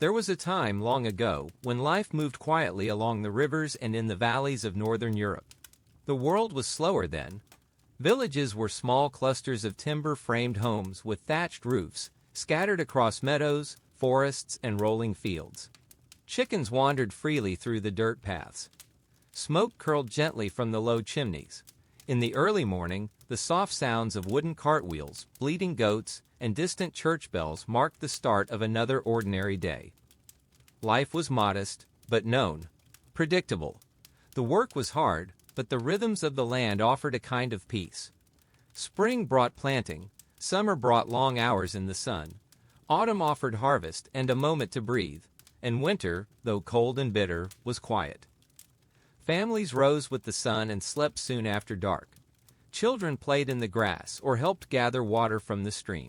There was a time long ago when life moved quietly along the rivers and in the valleys of northern Europe. The world was slower then. Villages were small clusters of timber-framed homes with thatched roofs, scattered across meadows, forests, and rolling fields. Chickens wandered freely through the dirt paths. Smoke curled gently from the low chimneys. In the early morning, the soft sounds of wooden cartwheels, bleating goats, and distant church bells marked the start of another ordinary day. Life was modest, but known. Predictable. The work was hard, but the rhythms of the land offered a kind of peace. Spring brought planting, summer brought long hours in the sun, autumn offered harvest and a moment to breathe, and winter, though cold and bitter, was quiet. Families rose with the sun and slept soon after dark. Children played in the grass or helped gather water from the stream.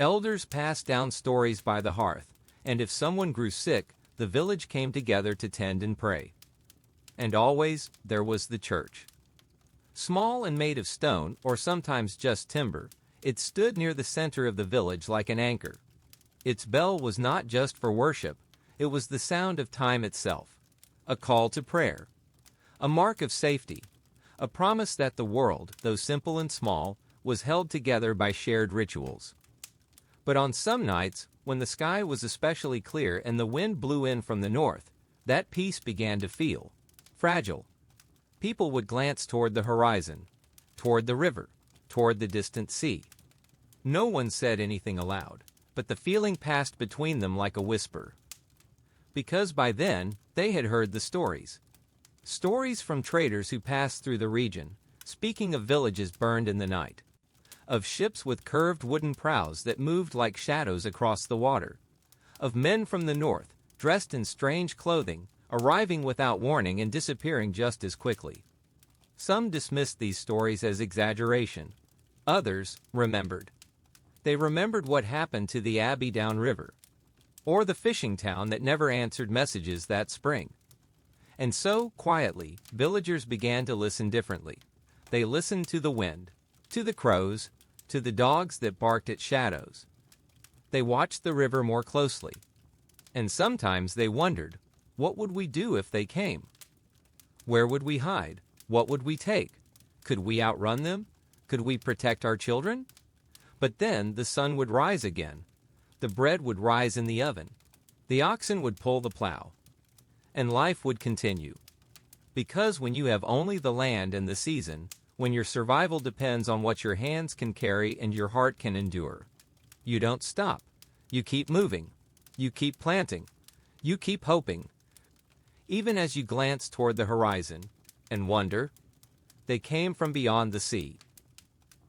Elders passed down stories by the hearth, and if someone grew sick, the village came together to tend and pray. And always, there was the church. Small and made of stone, or sometimes just timber, it stood near the center of the village like an anchor. Its bell was not just for worship, it was the sound of time itself. A call to prayer. A mark of safety. A promise that the world, though simple and small, was held together by shared rituals. But on some nights, when the sky was especially clear and the wind blew in from the north, that peace began to feel fragile. People would glance toward the horizon, toward the river, toward the distant sea. No one said anything aloud, but the feeling passed between them like a whisper. Because by then, they had heard the stories. Stories from traders who passed through the region, speaking of villages burned in the night. Of ships with curved wooden prows that moved like shadows across the water. Of men from the north, dressed in strange clothing, arriving without warning and disappearing just as quickly. Some dismissed these stories as exaggeration. Others remembered. They remembered what happened to the abbey downriver, or the fishing town that never answered messages that spring. And so, quietly, villagers began to listen differently. They listened to the wind, to the crows, to the dogs that barked at shadows. They watched the river more closely. And sometimes they wondered, what would we do if they came? Where would we hide? What would we take? Could we outrun them? Could we protect our children? But then the sun would rise again. The bread would rise in the oven. The oxen would pull the plow. And life would continue. Because when you have only the land and the season, when your survival depends on what your hands can carry and your heart can endure, you don't stop. You keep moving. You keep planting. You keep hoping. Even as you glance toward the horizon and wonder, they came from beyond the sea.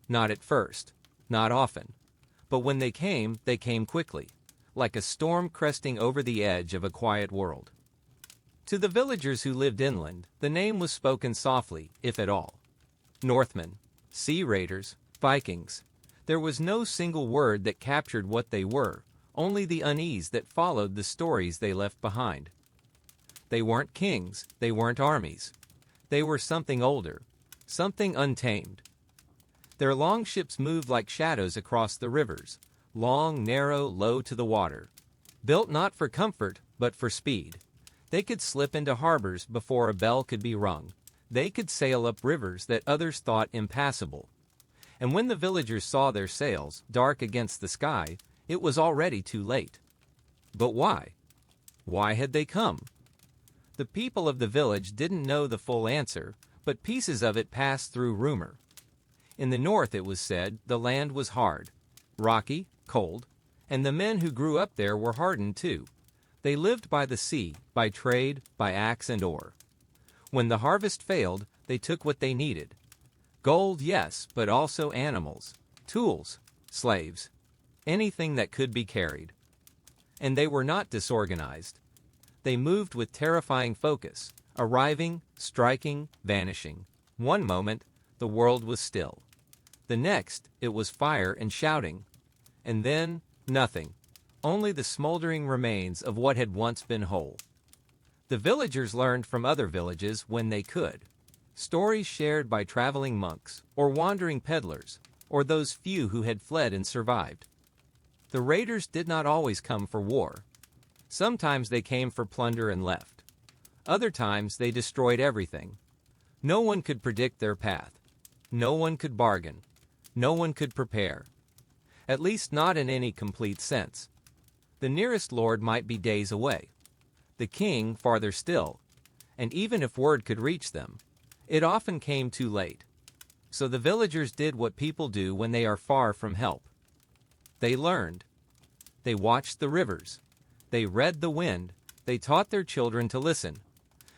Not at first, not often, but when they came quickly, like a storm cresting over the edge of a quiet world. To the villagers who lived inland, the name was spoken softly, if at all. Northmen, sea raiders, Vikings. There was no single word that captured what they were, only the unease that followed the stories they left behind. They weren't kings, they weren't armies. They were something older, something untamed. Their long ships moved like shadows across the rivers, long, narrow, low to the water. Built not for comfort, but for speed. They could slip into harbors before a bell could be rung. They could sail up rivers that others thought impassable. And when the villagers saw their sails, dark against the sky, it was already too late. But why? Why had they come? The people of the village didn't know the full answer, but pieces of it passed through rumor. In the north, it was said, the land was hard, rocky, cold, and the men who grew up there were hardened too. They lived by the sea, by trade, by axe and oar. When the harvest failed, they took what they needed. Gold, yes, but also animals, tools, slaves, anything that could be carried. And they were not disorganized. They moved with terrifying focus, arriving, striking, vanishing. One moment, the world was still. The next, it was fire and shouting. And then, nothing. Only the smoldering remains of what had once been whole. The villagers learned from other villages when they could. Stories shared by traveling monks, or wandering peddlers, or those few who had fled and survived. The raiders did not always come for war. Sometimes they came for plunder and left. Other times they destroyed everything. No one could predict their path. No one could bargain. No one could prepare. At least not in any complete sense. The nearest lord might be days away. The king farther still. And even if word could reach them, it often came too late. So the villagers did what people do when they are far from help. They learned. They watched the rivers. They read the wind. They taught their children to listen.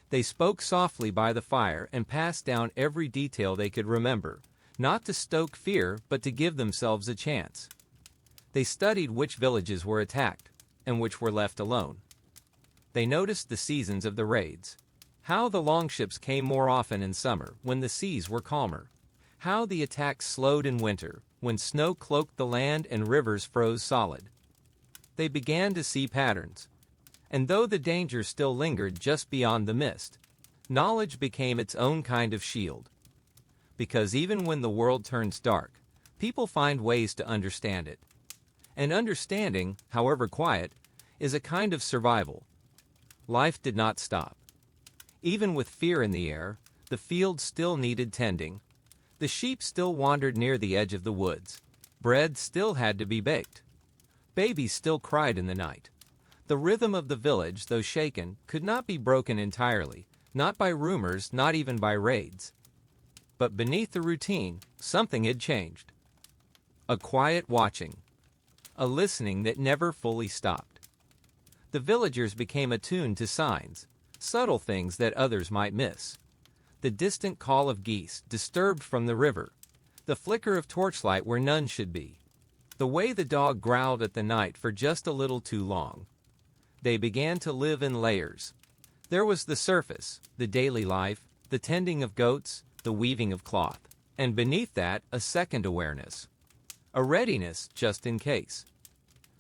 They spoke softly by the fire and passed down every detail they could remember, not to stoke fear but to give themselves a chance. They studied which villages were attacked and which were left alone. They noticed the seasons of the raids. How the longships came more often in summer when the seas were calmer. How the attacks slowed in winter when snow cloaked the land and rivers froze solid. They began to see patterns. And though the danger still lingered just beyond the mist, knowledge became its own kind of shield. Because even when the world turns dark, people find ways to understand it. And understanding, however quiet, is a kind of survival. Life did not stop. Even with fear in the air, the fields still needed tending. The sheep still wandered near the edge of the woods. Bread still had to be baked. Babies still cried in the night. The rhythm of the village, though shaken, could not be broken entirely, not by rumors, not even by raids. But beneath the routine, something had changed. A quiet watching. A listening that never fully stopped. The villagers became attuned to signs, subtle things that others might miss. The distant call of geese, disturbed from the river. The flicker of torchlight where none should be. The way the dog growled at the night for just a little too long. They began to live in layers. There was the surface, the daily life, the tending of goats, the weaving of cloth. And beneath that, a second awareness. A readiness just in case.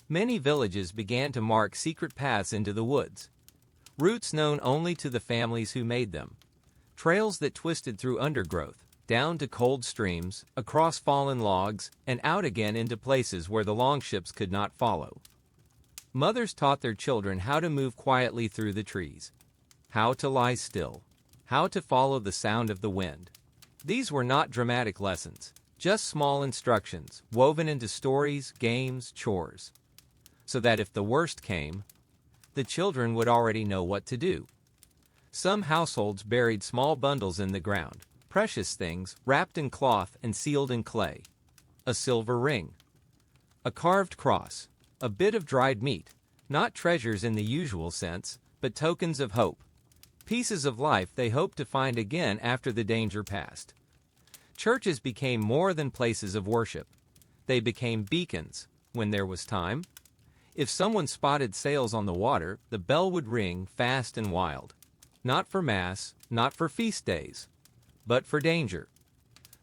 Many villages began to mark secret paths into the woods. Routes known only to the families who made them. Trails that twisted through undergrowth, down to cold streams, across fallen logs, and out again into places where the longships could not follow. Mothers taught their children how to move quietly through the trees, how to lie still, how to follow the sound of the wind. These were not dramatic lessons, just small instructions woven into stories, games, chores. So that if the worst came, the children would already know what to do. Some households buried small bundles in the ground, precious things wrapped in cloth and sealed in clay. A silver ring, a carved cross, a bit of dried meat, not treasures in the usual sense, but tokens of hope. Pieces of life they hoped to find again after the danger passed. Churches became more than places of worship. They became beacons, when there was time. If someone spotted sails on the water, the bell would ring fast and wild. Not for mass, not for feast days, but for danger.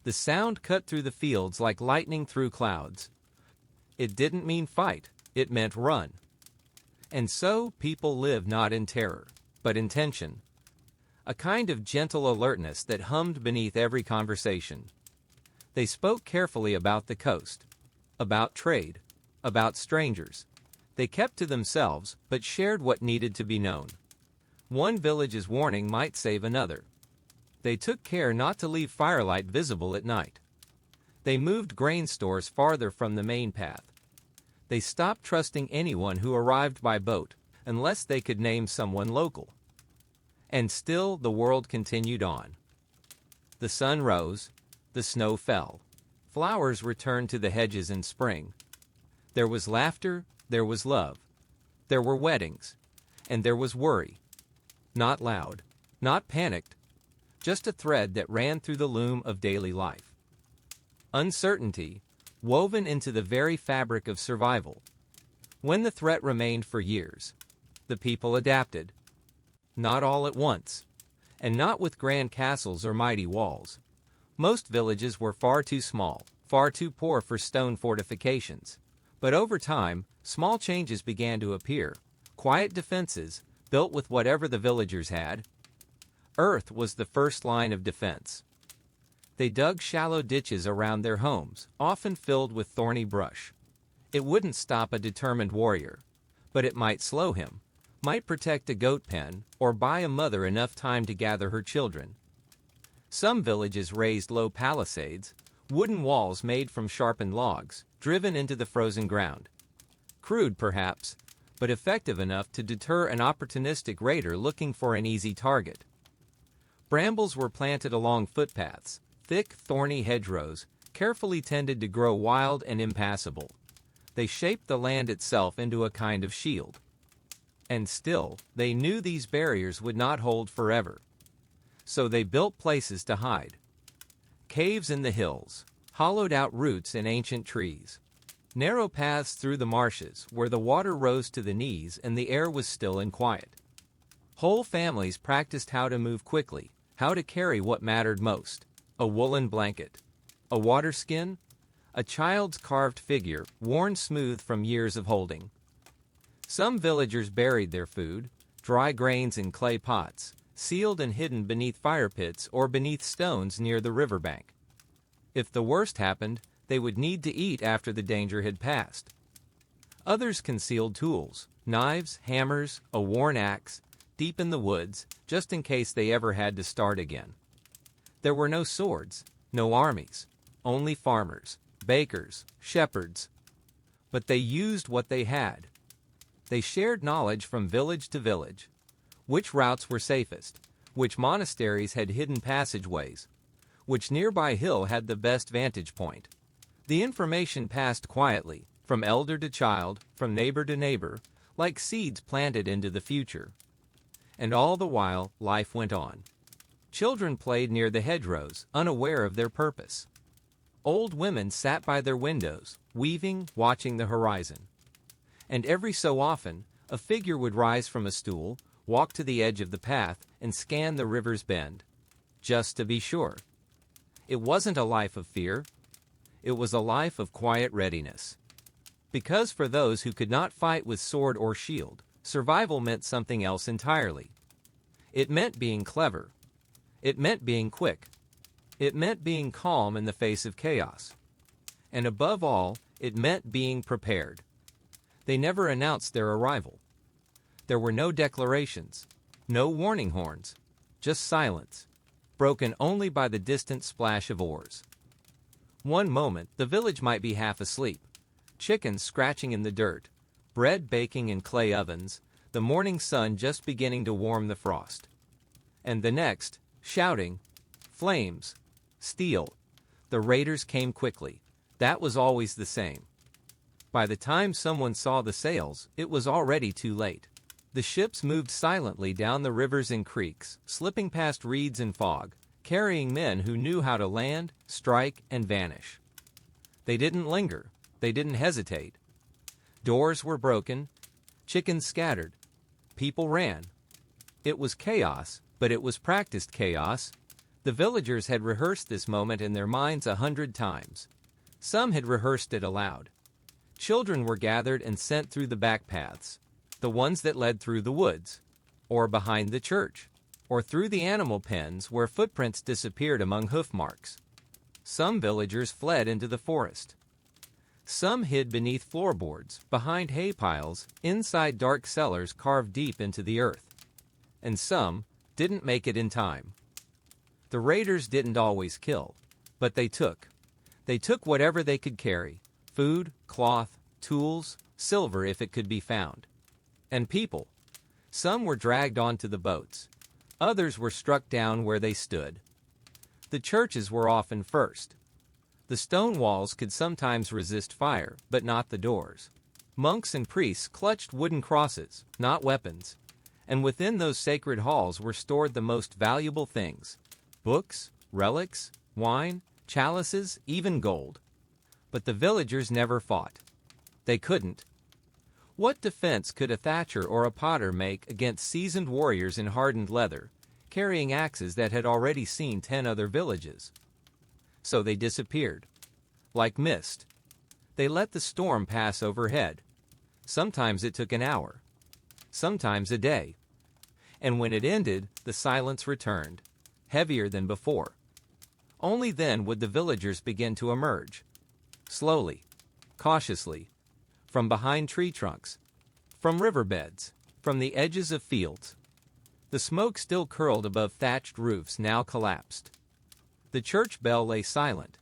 The sound cut through the fields like lightning through clouds. It didn't mean fight, it meant run. And so people live not in terror, but in tension. A kind of gentle alertness that hummed beneath every conversation. They spoke carefully about the coast, about trade, about strangers. They kept to themselves, but shared what needed to be known. One village's warning might save another. They took care not to leave firelight visible at night. They moved grain stores farther from the main path. They stopped trusting anyone who arrived by boat, unless they could name someone local. And still the world continued on. The sun rose, the snow fell. Flowers returned to the hedges in spring. There was laughter, there was love. There were weddings, and there was worry. Not loud, not panicked, just a thread that ran through the loom of daily life. Uncertainty, woven into the very fabric of survival. When the threat remained for years, the people adapted. Not all at once, and not with grand castles or mighty walls. Most villages were far too small, far too poor for stone fortifications. But over time, small changes began to appear. Quiet defenses, built with whatever the villagers had. Earth was the first line of defense. They dug shallow ditches around their homes, often filled with thorny brush. It wouldn't stop a determined warrior, but it might slow him, might protect a goat pen, or buy a mother enough time to gather her children. Some villages raised low palisades, wooden walls made from sharpened logs, driven into the frozen ground. Crude, perhaps, but effective enough to deter an opportunistic raider looking for an easy target. Brambles were planted along footpaths, thick, thorny hedgerows, carefully tended to grow wild and impassable. They shaped the land itself into a kind of shield. And still, they knew these barriers would not hold forever. So they built places to hide. Caves in the hills, hollowed-out roots in ancient trees. Narrow paths through the marshes, where the water rose to the knees and the air was still and quiet. Whole families practiced how to move quickly, how to carry what mattered most: a woolen blanket, a water skin, a child's carved figure, worn smooth from years of holding. Some villagers buried their food, dry grains in clay pots, sealed and hidden beneath fire pits or beneath stones near the riverbank. If the worst happened, they would need to eat after the danger had passed. Others concealed tools, knives, hammers, a worn axe, deep in the woods, just in case they ever had to start again. There were no swords, no armies, only farmers, bakers, shepherds. But they used what they had. They shared knowledge from village to village. Which routes were safest, which monasteries had hidden passageways, which nearby hill had the best vantage point. The information passed quietly, from elder to child, from neighbor to neighbor, like seeds planted into the future. And all the while, life went on. Children played near the hedgerows, unaware of their purpose. Old women sat by their windows, weaving, watching the horizon. And every so often, a figure would rise from a stool, walk to the edge of the path, and scan the river's bend. Just to be sure. It wasn't a life of fear. It was a life of quiet readiness. Because for those who could not fight with sword or shield, survival meant something else entirely. It meant being clever. It meant being quick. It meant being calm in the face of chaos. And above all, it meant being prepared. They never announced their arrival. There were no declarations, no warning horns, just silence, broken only by the distant splash of oars. One moment, the village might be half asleep, chickens scratching in the dirt, bread baking in clay ovens, the morning sun just beginning to warm the frost. And the next, shouting, flames, steel. The raiders came quickly. That was always the same. By the time someone saw the sails, it was already too late. The ships moved silently down the rivers and creeks, slipping past reeds and fog, carrying men who knew how to land, strike, and vanish. They didn't linger. They didn't hesitate. Doors were broken. Chickens scattered. People ran. It was chaos, but it was practiced chaos. The villagers had rehearsed this moment in their minds 100 times. Some had rehearsed it aloud. Children were gathered and sent through the back paths, the ones that led through the woods, or behind the church, or through the animal pens where footprints disappeared among hoof marks. Some villagers fled into the forest. Some hid beneath floorboards, behind hay piles, inside dark cellars carved deep into the earth. And some didn't make it in time. The raiders didn't always kill, but they took. They took whatever they could carry: food, cloth, tools, silver if it could be found. And people. Some were dragged onto the boats. Others were struck down where they stood. The churches were often first. The stone walls could sometimes resist fire, but not the doors. Monks and priests clutched wooden crosses, not weapons. And within those sacred halls were stored the most valuable things: books, relics, wine, chalices, even gold. But the villagers never fought. They couldn't. What defense could a thatcher or a potter make against seasoned warriors in hardened leather, carrying axes that had already seen 10 other villages? So they disappeared. Like mist. They let the storm pass overhead. Sometimes it took an hour. Sometimes a day. And when it ended, the silence returned, heavier than before. Only then would the villagers begin to emerge. Slowly, cautiously, from behind tree trunks, from riverbeds, From the edges of fields, the smoke still curled above thatched roofs now collapsed. The church bell lay silent.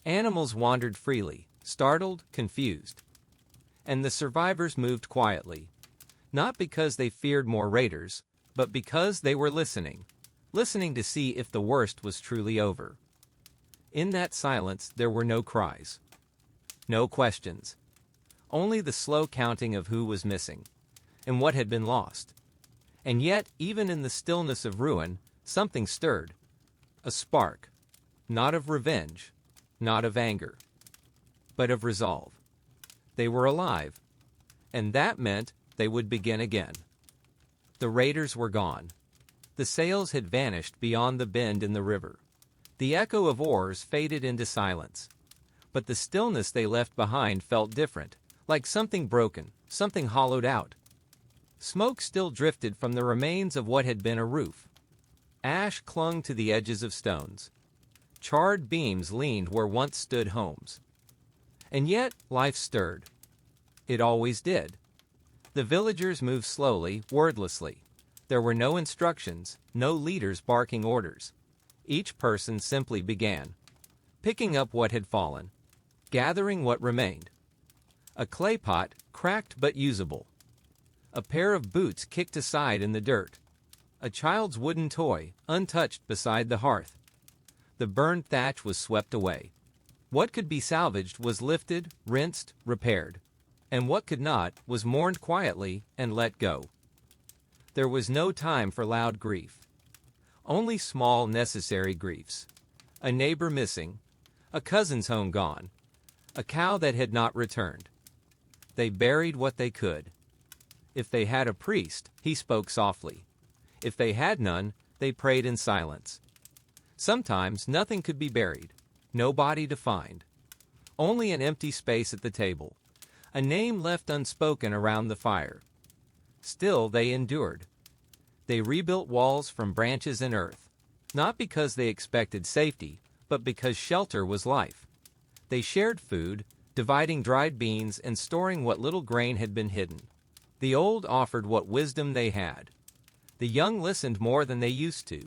Animals wandered freely, startled, confused. And the survivors moved quietly, not because they feared more raiders, but because they were listening to see if the worst was truly over. In that silence there were no cries, no questions, only the slow counting of who was missing, and what had been lost. And yet, even in the stillness of ruin, something stirred. A spark, not of revenge, not of anger, but of resolve. They were alive, and that meant they would begin again. The raiders were gone. The sails had vanished beyond the bend in the river. The echo of oars faded into silence. But the stillness they left behind felt different, like something broken, something hollowed out. Smoke still drifted from the remains of what had been a roof. Ash clung to the edges of stones. Charred beams leaned where once stood homes. And yet, life stirred. It always did. The villagers moved slowly, wordlessly. There were no instructions, no leaders barking orders. Each person simply began, picking up what had fallen, gathering what remained. A clay pot, cracked but usable. A pair of boots kicked aside in the dirt. A child's wooden toy, untouched beside the hearth. The burned thatch was swept away. What could be salvaged was lifted, rinsed, repaired. And what could not was mourned quietly and let go. There was no time for loud grief. Only small, necessary griefs. A neighbor missing, a cousin's home gone, a cow that had not returned. They buried what they could. If they had a priest, he spoke softly. If they had none, they prayed in silence. Sometimes nothing could be buried, no body to find. Only an empty space at the table, a name left unspoken around the fire. Still they endured. They rebuilt walls from branches and earth, not because they expected safety, but because shelter was life. They shared food, dividing dried beans and storing what little grain had been hidden. The old offered what wisdom they had. The young listened more than they used to.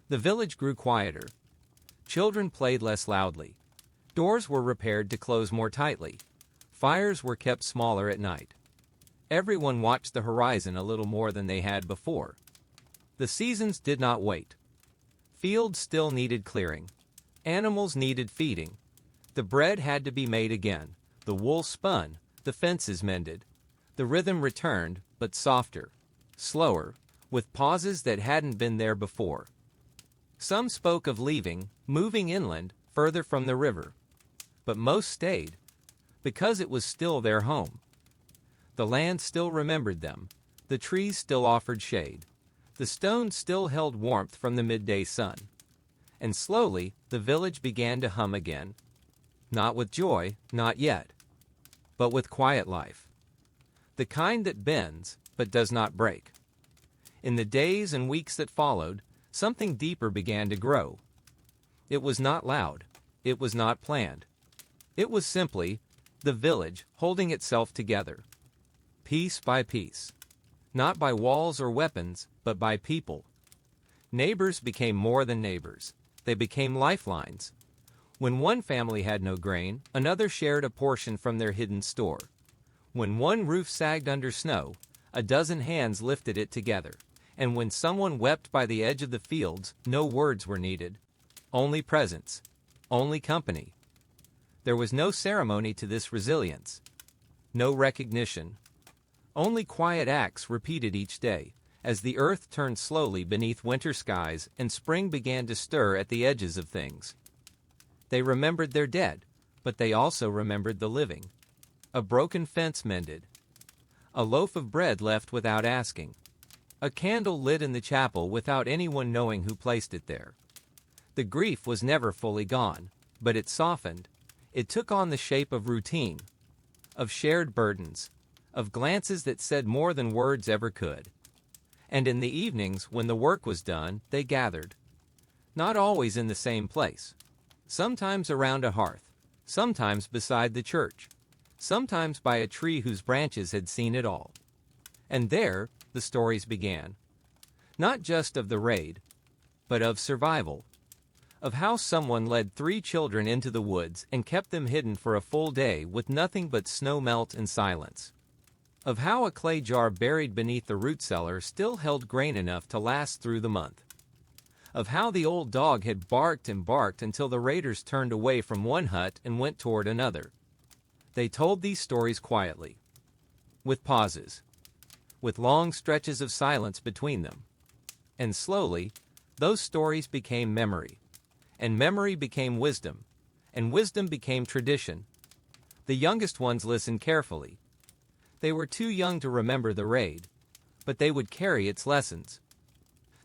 The village grew quieter. Children played less loudly. Doors were repaired to close more tightly. Fires were kept smaller at night. Everyone watched the horizon a little more than they had before. The seasons did not wait. Fields still needed clearing. Animals needed feeding. The bread had to be made again. The wool spun. The fences mended. The rhythm returned, but softer, slower, with pauses that hadn't been there before. Some spoke of leaving, moving inland, further from the river. But most stayed, because it was still their home. The land still remembered them. The trees still offered shade. The stones still held warmth from the midday sun. And slowly, the village began to hum again. Not with joy, not yet, but with quiet life. The kind that bends, but does not break. In the days and weeks that followed, something deeper began to grow. It was not loud. It was not planned. It was simply the village holding itself together, piece by piece. Not by walls or weapons, but by people. Neighbors became more than neighbors. They became lifelines. When one family had no grain, another shared a portion from their hidden store. When one roof sagged under snow, a dozen hands lifted it together. And when someone wept by the edge of the fields, no words were needed. Only presence. Only company. There was no ceremony to this resilience. No recognition. Only quiet acts repeated each day, as the earth turned slowly beneath winter skies and spring began to stir at the edges of things. They remembered their dead, but they also remembered the living. A broken fence mended. A loaf of bread left without asking. A candle lit in the chapel without anyone knowing who placed it there. The grief was never fully gone, but it softened. It took on the shape of routine, of shared burdens, of glances that said more than words ever could. And in the evenings, when the work was done, they gathered. Not always in the same place. Sometimes around a hearth, sometimes beside the church, sometimes by a tree whose branches had seen it all. And there, the stories began. Not just of the raid, but of survival. Of how someone led 3 children into the woods and kept them hidden for a full day with nothing but snow melt and silence. Of how a clay jar buried beneath the root cellar still held grain enough to last through the month. Of how the old dog had barked and barked until the raiders turned away from one hut and went toward another. They told these stories quietly, with pauses, with long stretches of silence between them. And slowly, those stories became memory, and memory became wisdom, and wisdom became tradition. The youngest ones listened carefully. They were too young to remember the raid, but they would carry its lessons.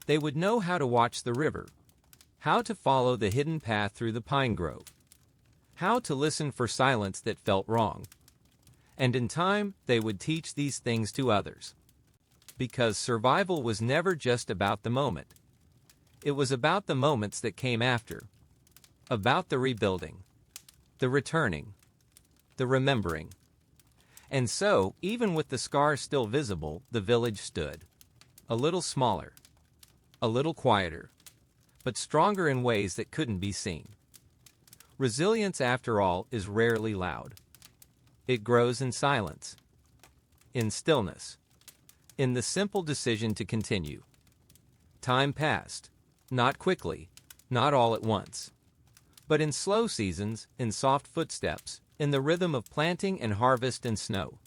They would know how to watch the river, how to follow the hidden path through the pine grove, how to listen for silence that felt wrong. And in time, they would teach these things to others. Because survival was never just about the moment. It was about the moments that came after. About the rebuilding, the returning, the remembering. And so, even with the scars still visible, the village stood. A little smaller, a little quieter, but stronger in ways that couldn't be seen. Resilience, after all, is rarely loud. It grows in silence, in stillness, in the simple decision to continue. Time passed, not quickly, not all at once, but in slow seasons, in soft footsteps, in the rhythm of planting and harvest and snow.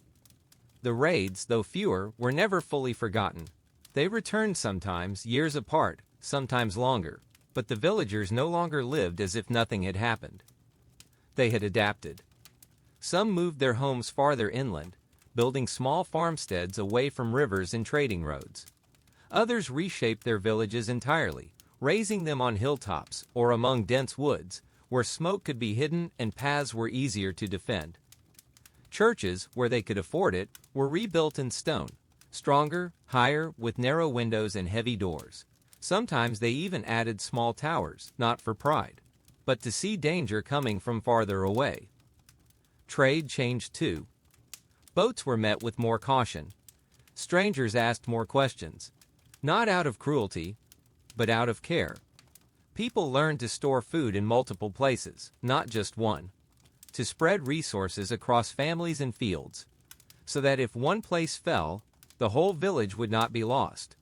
The raids, though fewer, were never fully forgotten. They returned sometimes, years apart, sometimes longer, but the villagers no longer lived as if nothing had happened. They had adapted. Some moved their homes farther inland, building small farmsteads away from rivers and trading roads. Others reshaped their villages entirely, raising them on hilltops or among dense woods, where smoke could be hidden and paths were easier to defend. Churches, where they could afford it, were rebuilt in stone, stronger, higher, with narrow windows and heavy doors. Sometimes they even added small towers, not for pride, but to see danger coming from farther away. Trade changed too. Boats were met with more caution. Strangers asked more questions, not out of cruelty, but out of care. People learned to store food in multiple places, not just one, to spread resources across families and fields, so that if one place fell, the whole village would not be lost.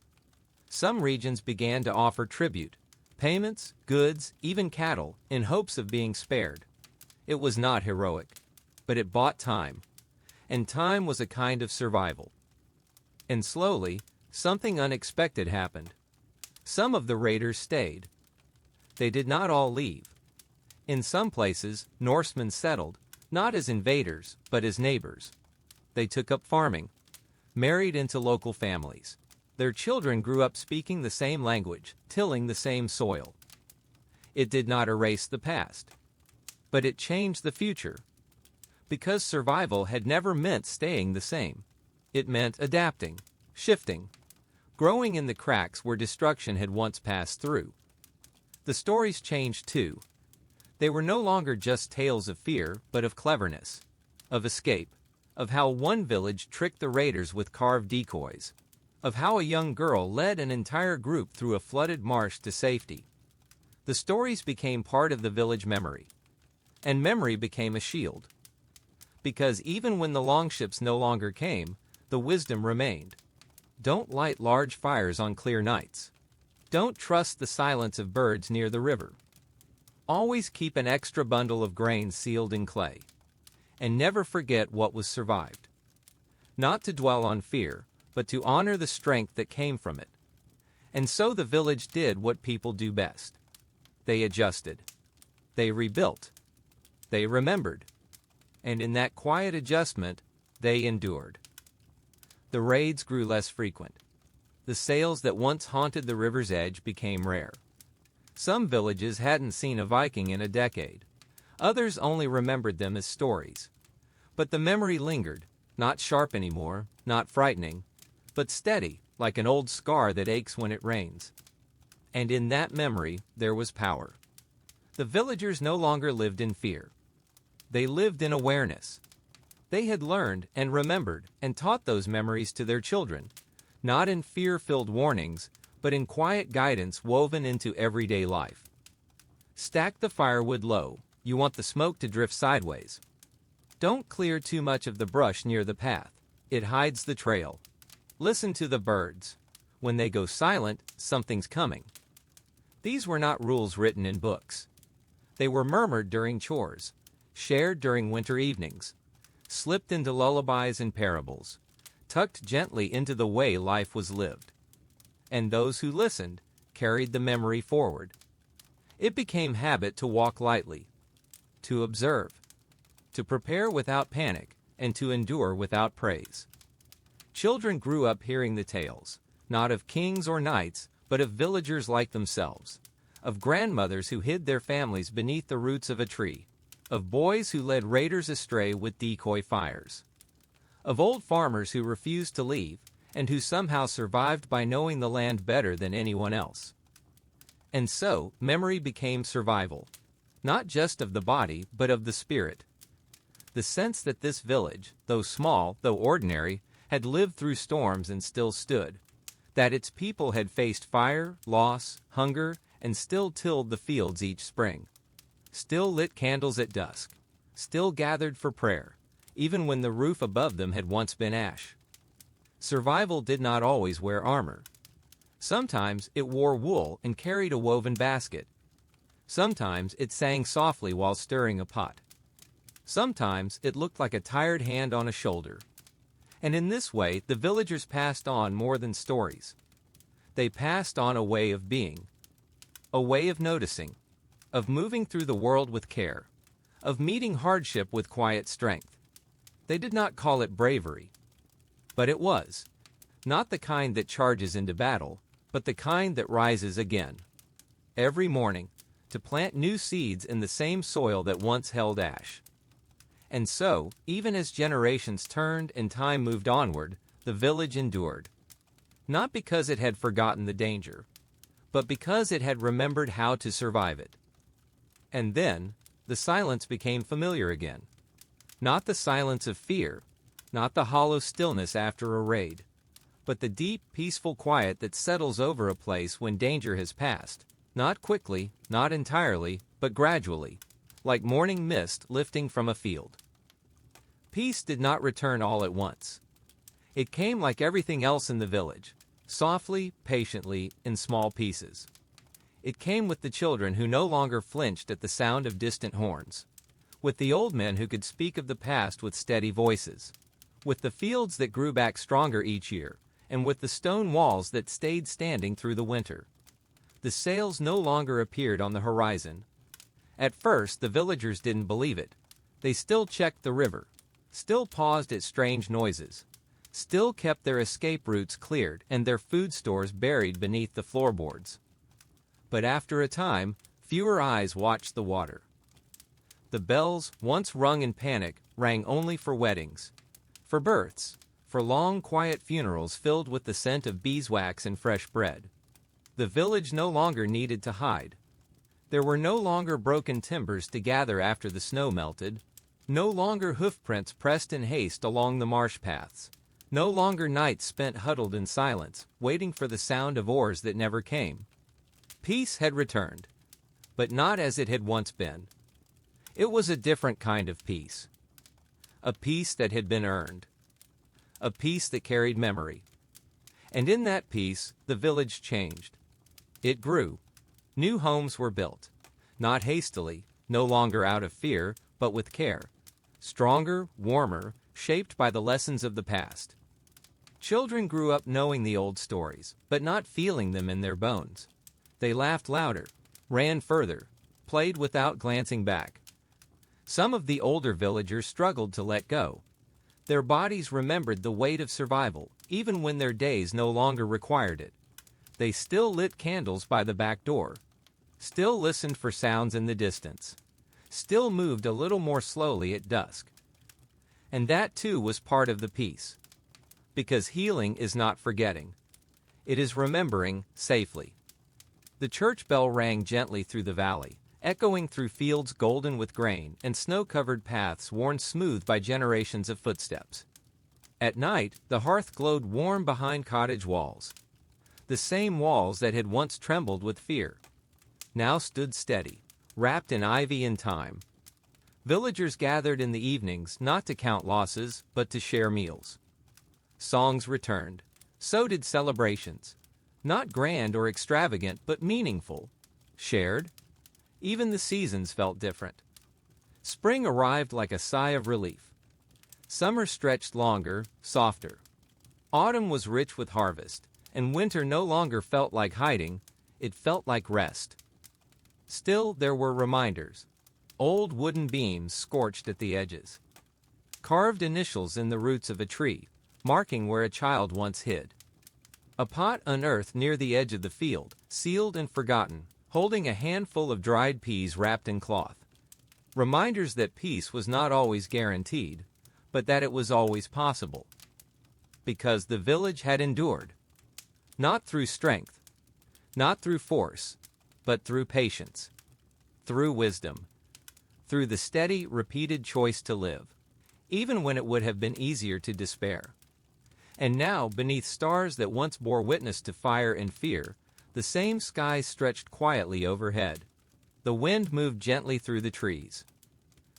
Some regions began to offer tribute, payments, goods, even cattle, in hopes of being spared. It was not heroic, but it bought time, and time was a kind of survival. And slowly, something unexpected happened. Some of the raiders stayed. They did not all leave. In some places, Norsemen settled, not as invaders, but as neighbors. They took up farming, married into local families. Their children grew up speaking the same language, tilling the same soil. It did not erase the past, but it changed the future. Because survival had never meant staying the same. It meant adapting, shifting, growing in the cracks where destruction had once passed through. The stories changed too. They were no longer just tales of fear, but of cleverness, of escape, of how one village tricked the raiders with carved decoys, of how a young girl led an entire group through a flooded marsh to safety. The stories became part of the village memory, and memory became a shield. Because even when the longships no longer came, the wisdom remained. Don't light large fires on clear nights. Don't trust the silence of birds near the river. Always keep an extra bundle of grain sealed in clay. And never forget what was survived. Not to dwell on fear, but to honor the strength that came from it. And so the village did what people do best. They adjusted. They rebuilt. They remembered. And in that quiet adjustment, they endured. The raids grew less frequent. The sails that once haunted the river's edge became rare. Some villages hadn't seen a Viking in a decade. Others only remembered them as stories. But the memory lingered, not sharp anymore, not frightening, but steady, like an old scar that aches when it rains. And in that memory, there was power. The villagers no longer lived in fear. They lived in awareness. They had learned and remembered and taught those memories to their children, not in fear-filled warnings, but in quiet guidance woven into everyday life. Stack the firewood low. You want the smoke to drift sideways. Don't clear too much of the brush near the path. It hides the trail. Listen to the birds. When they go silent, something's coming. These were not rules written in books. They were murmured during chores, shared during winter evenings, slipped into lullabies and parables, tucked gently into the way life was lived. And those who listened carried the memory forward. It became habit to walk lightly, to observe, to prepare without panic, and to endure without praise. Children grew up hearing the tales, not of kings or knights, but of villagers like themselves, of grandmothers who hid their families beneath the roots of a tree, of boys who led raiders astray with decoy fires, of old farmers who refused to leave, and who somehow survived by knowing the land better than anyone else. And so, memory became survival, not just of the body, but of the spirit. The sense that this village, though small, though ordinary, had lived through storms and still stood, that its people had faced fire, loss, hunger, and still tilled the fields each spring, still lit candles at dusk, still gathered for prayer, even when the roof above them had once been ash. Survival did not always wear armor. Sometimes it wore wool and carried a woven basket. Sometimes it sang softly while stirring a pot. Sometimes it looked like a tired hand on a shoulder. And in this way, the villagers passed on more than stories. They passed on a way of being, a way of noticing, of moving through the world with care, of meeting hardship with quiet strength. They did not call it bravery, but it was, not the kind that charges into battle, but the kind that rises again, every morning, to plant new seeds in the same soil that once held ash. And so, even as generations turned and time moved onward, the village endured. Not because it had forgotten the danger, but because it had remembered how to survive it. And then, the silence became familiar again. Not the silence of fear, not the hollow stillness after a raid, but the deep, peaceful quiet that settles over a place when danger has passed. Not quickly, not entirely, but gradually, like morning mist lifting from a field. Peace did not return all at once. It came like everything else in the village, softly, patiently, in small pieces. It came with the children who no longer flinched at the sound of distant horns, with the old men who could speak of the past with steady voices, with the fields that grew back stronger each year, and with the stone walls that stayed standing through the winter. The sails no longer appeared on the horizon. At first, the villagers didn't believe it. They still checked the river, still paused at strange noises, still kept their escape routes cleared and their food stores buried beneath the floorboards. But after a time, fewer eyes watched the water. The bells, once rung in panic, rang only for weddings, for births, for long, quiet funerals filled with the scent of beeswax and fresh bread. The village no longer needed to hide. There were no longer broken timbers to gather after the snow melted, no longer hoofprints pressed in haste along the marsh paths, no longer nights spent huddled in silence, waiting for the sound of oars that never came. Peace had returned, but not as it had once been. It was a different kind of peace. A peace that had been earned. A peace that carried memory. And in that peace, the village changed. It grew. New homes were built, not hastily, no longer out of fear, but with care. Stronger, warmer, shaped by the lessons of the past. Children grew up knowing the old stories, but not feeling them in their bones. They laughed louder, ran further, played without glancing back. Some of the older villagers struggled to let go. Their bodies remembered the weight of survival, even when their days no longer required it. They still lit candles by the back door, still listened for sounds in the distance, still moved a little more slowly at dusk. And that too was part of the peace. Because healing is not forgetting. It is remembering safely. The church bell rang gently through the valley, echoing through fields golden with grain and snow-covered paths worn smooth by generations of footsteps. At night, the hearth glowed warm behind cottage walls. The same walls that had once trembled with fear now stood steady, wrapped in ivy and thyme. Villagers gathered in the evenings not to count losses, but to share meals. Songs returned. So did celebrations. Not grand or extravagant, but meaningful. Shared. Even the seasons felt different. Spring arrived like a sigh of relief. Summer stretched longer, softer. Autumn was rich with harvest, and winter no longer felt like hiding, it felt like rest. Still, there were reminders. Old wooden beams scorched at the edges. Carved initials in the roots of a tree, marking where a child once hid. A pot unearthed near the edge of the field, sealed and forgotten, holding a handful of dried peas wrapped in cloth. Reminders that peace was not always guaranteed, but that it was always possible. Because the village had endured. Not through strength, not through force, but through patience, through wisdom, through the steady, repeated choice to live, even when it would have been easier to despair. And now, beneath stars that once bore witness to fire and fear, the same skies stretched quietly overhead. The wind moved gently through the trees.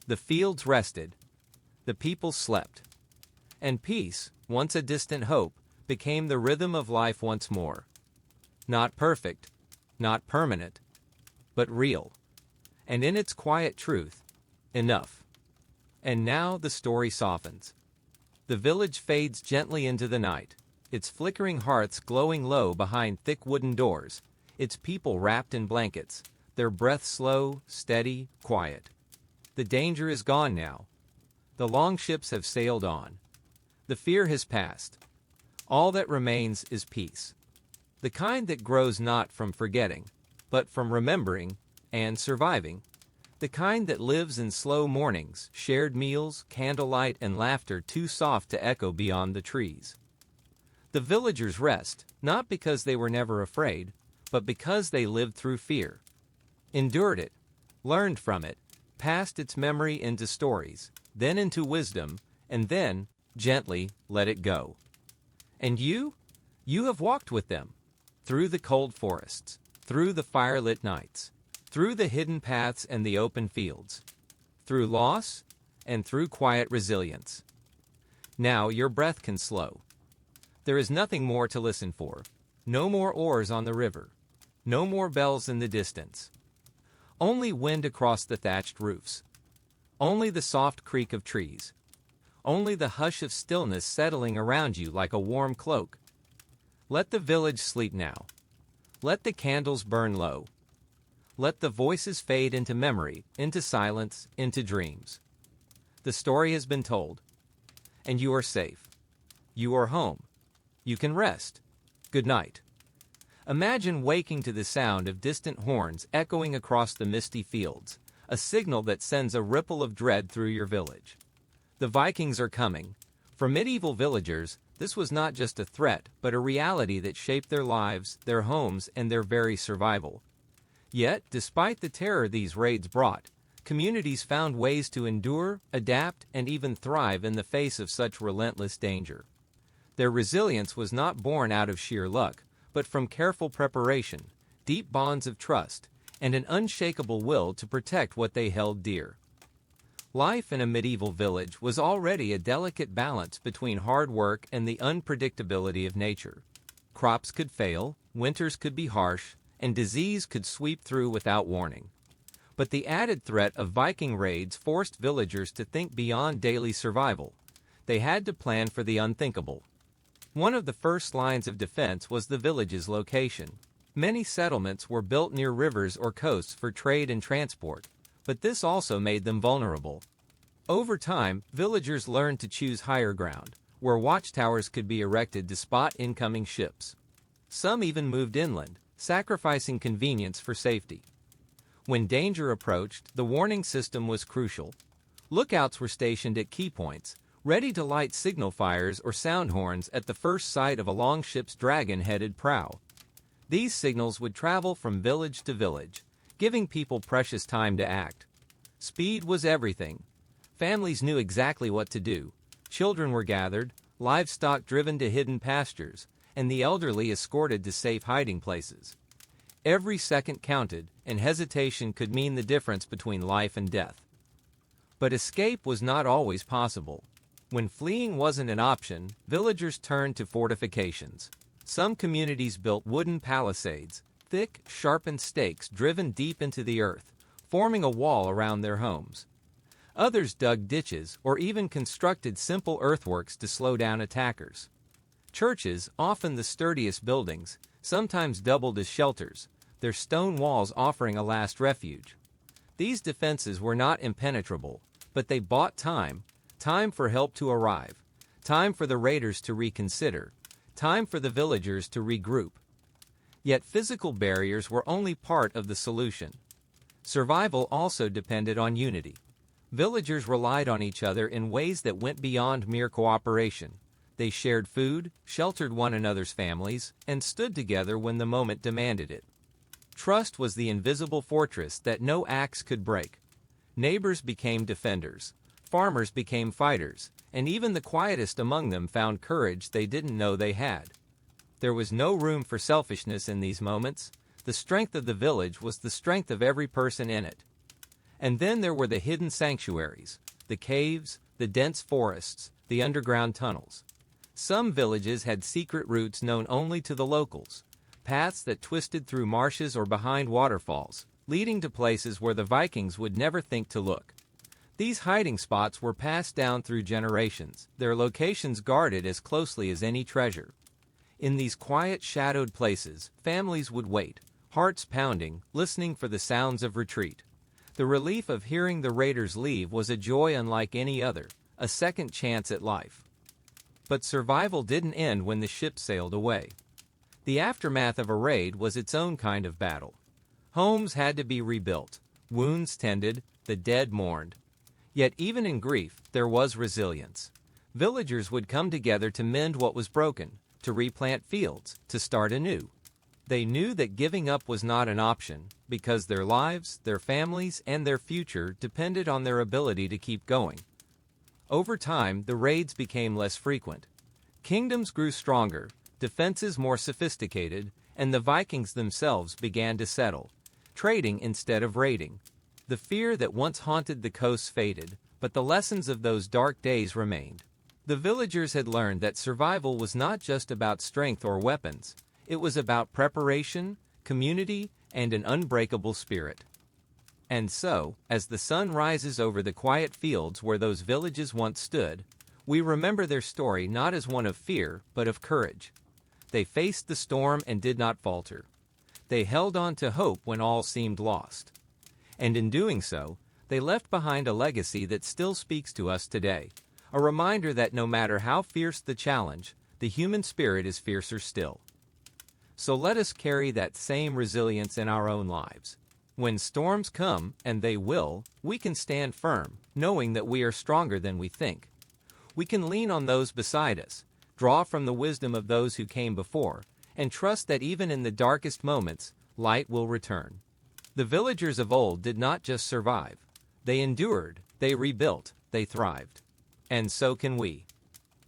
The fields rested. The people slept. And peace, once a distant hope, became the rhythm of life once more. Not perfect, not permanent, but real. And in its quiet truth, enough. And now the story softens. The village fades gently into the night, its flickering hearths glowing low behind thick wooden doors, its people wrapped in blankets, their breath slow, steady, quiet. The danger is gone now. The long ships have sailed on. The fear has passed. All that remains is peace. The kind that grows not from forgetting, but from remembering and surviving. The kind that lives in slow mornings, shared meals, candlelight, and laughter too soft to echo beyond the trees. The villagers rest, not because they were never afraid, but because they lived through fear. Endured it, learned from it, passed its memory into stories, then into wisdom, and then, gently, let it go. And you? You have walked with them. Through the cold forests, through the firelit nights, through the hidden paths and the open fields, through loss and through quiet resilience. Now your breath can slow. There is nothing more to listen for. No more oars on the river. No more bells in the distance. Only wind across the thatched roofs. Only the soft creak of trees. Only the hush of stillness settling around you like a warm cloak. Let the village sleep now. Let the candles burn low. Let the voices fade into memory, into silence, into dreams. The story has been told. And you are safe. You are home. You can rest. Good night. Imagine waking to the sound of distant horns echoing across the misty fields, a signal that sends a ripple of dread through your village. The Vikings are coming. For medieval villagers, this was not just a threat, but a reality that shaped their lives, their homes, and their very survival. Yet, despite the terror these raids brought, communities found ways to endure, adapt, and even thrive in the face of such relentless danger. Their resilience was not born out of sheer luck, but from careful preparation, deep bonds of trust, and an unshakable will to protect what they held dear. Life in a medieval village was already a delicate balance between hard work and the unpredictability of nature. Crops could fail, winters could be harsh, and disease could sweep through without warning. But the added threat of Viking raids forced villagers to think beyond daily survival. They had to plan for the unthinkable. One of the first lines of defense was the village's location. Many settlements were built near rivers or coasts for trade and transport, but this also made them vulnerable. Over time, villagers learned to choose higher ground, where watchtowers could be erected to spot incoming ships. Some even moved inland, sacrificing convenience for safety. When danger approached, the warning system was crucial. Lookouts were stationed at key points, ready to light signal fires or sound horns at the first sight of a longship's dragon-headed prow. These signals would travel from village to village, giving people precious time to act. Speed was everything. Families knew exactly what to do. Children were gathered, livestock driven to hidden pastures, and the elderly escorted to safe hiding places. Every second counted, and hesitation could mean the difference between life and death. But escape was not always possible. When fleeing wasn't an option, villagers turned to fortifications. Some communities built wooden palisades, thick, sharpened stakes driven deep into the earth, forming a wall around their homes. Others dug ditches or even constructed simple earthworks to slow down attackers. Churches, often the sturdiest buildings, sometimes doubled as shelters, their stone walls offering a last refuge. These defenses were not impenetrable, but they bought time for help to arrive, time for the raiders to reconsider, time for the villagers to regroup. Yet physical barriers were only part of the solution. Survival also depended on unity. Villagers relied on each other in ways that went beyond mere cooperation. They shared food, sheltered one another's families, and stood together when the moment demanded it. Trust was the invisible fortress that no axe could break. Neighbors became defenders, farmers became fighters, and even the quietest among them found courage they didn't know they had. There was no room for selfishness in these moments. The strength of the village was the strength of every person in it. And then there were the hidden sanctuaries, the caves, the dense forests, the underground tunnels. Some villages had secret routes known only to the locals, paths that twisted through marshes or behind waterfalls, leading to places where the Vikings would never think to look. These hiding spots were passed down through generations, their locations guarded as closely as any treasure. In these quiet, shadowed places, families would wait, hearts pounding, listening for the sounds of retreat. The relief of hearing the raiders leave was a joy unlike any other, a second chance at life. But survival didn't end when the ship sailed away. The aftermath of a raid was its own kind of battle. Homes had to be rebuilt, wounds tended, the dead mourned. Yet even in grief, there was resilience. Villagers would come together to mend what was broken, to replant fields, to start anew. They knew that giving up was not an option, because their lives, their families, and their future depended on their ability to keep going. Over time, the raids became less frequent. Kingdoms grew stronger, defenses more sophisticated, and the Vikings themselves began to settle, trading instead of raiding. The fear that once haunted the coasts faded, but the lessons of those dark days remained. The villagers had learned that survival was not just about strength or weapons. It was about preparation, community, and an unbreakable spirit. And so, as the sun rises over the quiet fields where those villages once stood, we remember their story not as one of fear, but of courage. They faced the storm and did not falter. They held on to hope when all seemed lost. And in doing so, they left behind a legacy that still speaks to us today, a reminder that no matter how fierce the challenge, the human spirit is fiercer still. So let us carry that same resilience in our own lives. When storms come, and they will, we can stand firm, knowing that we are stronger than we think. We can lean on those beside us, draw from the wisdom of those who came before, and trust that even in the darkest moments, light will return. The villagers of old did not just survive. They endured, they rebuilt, they thrived. And so can we.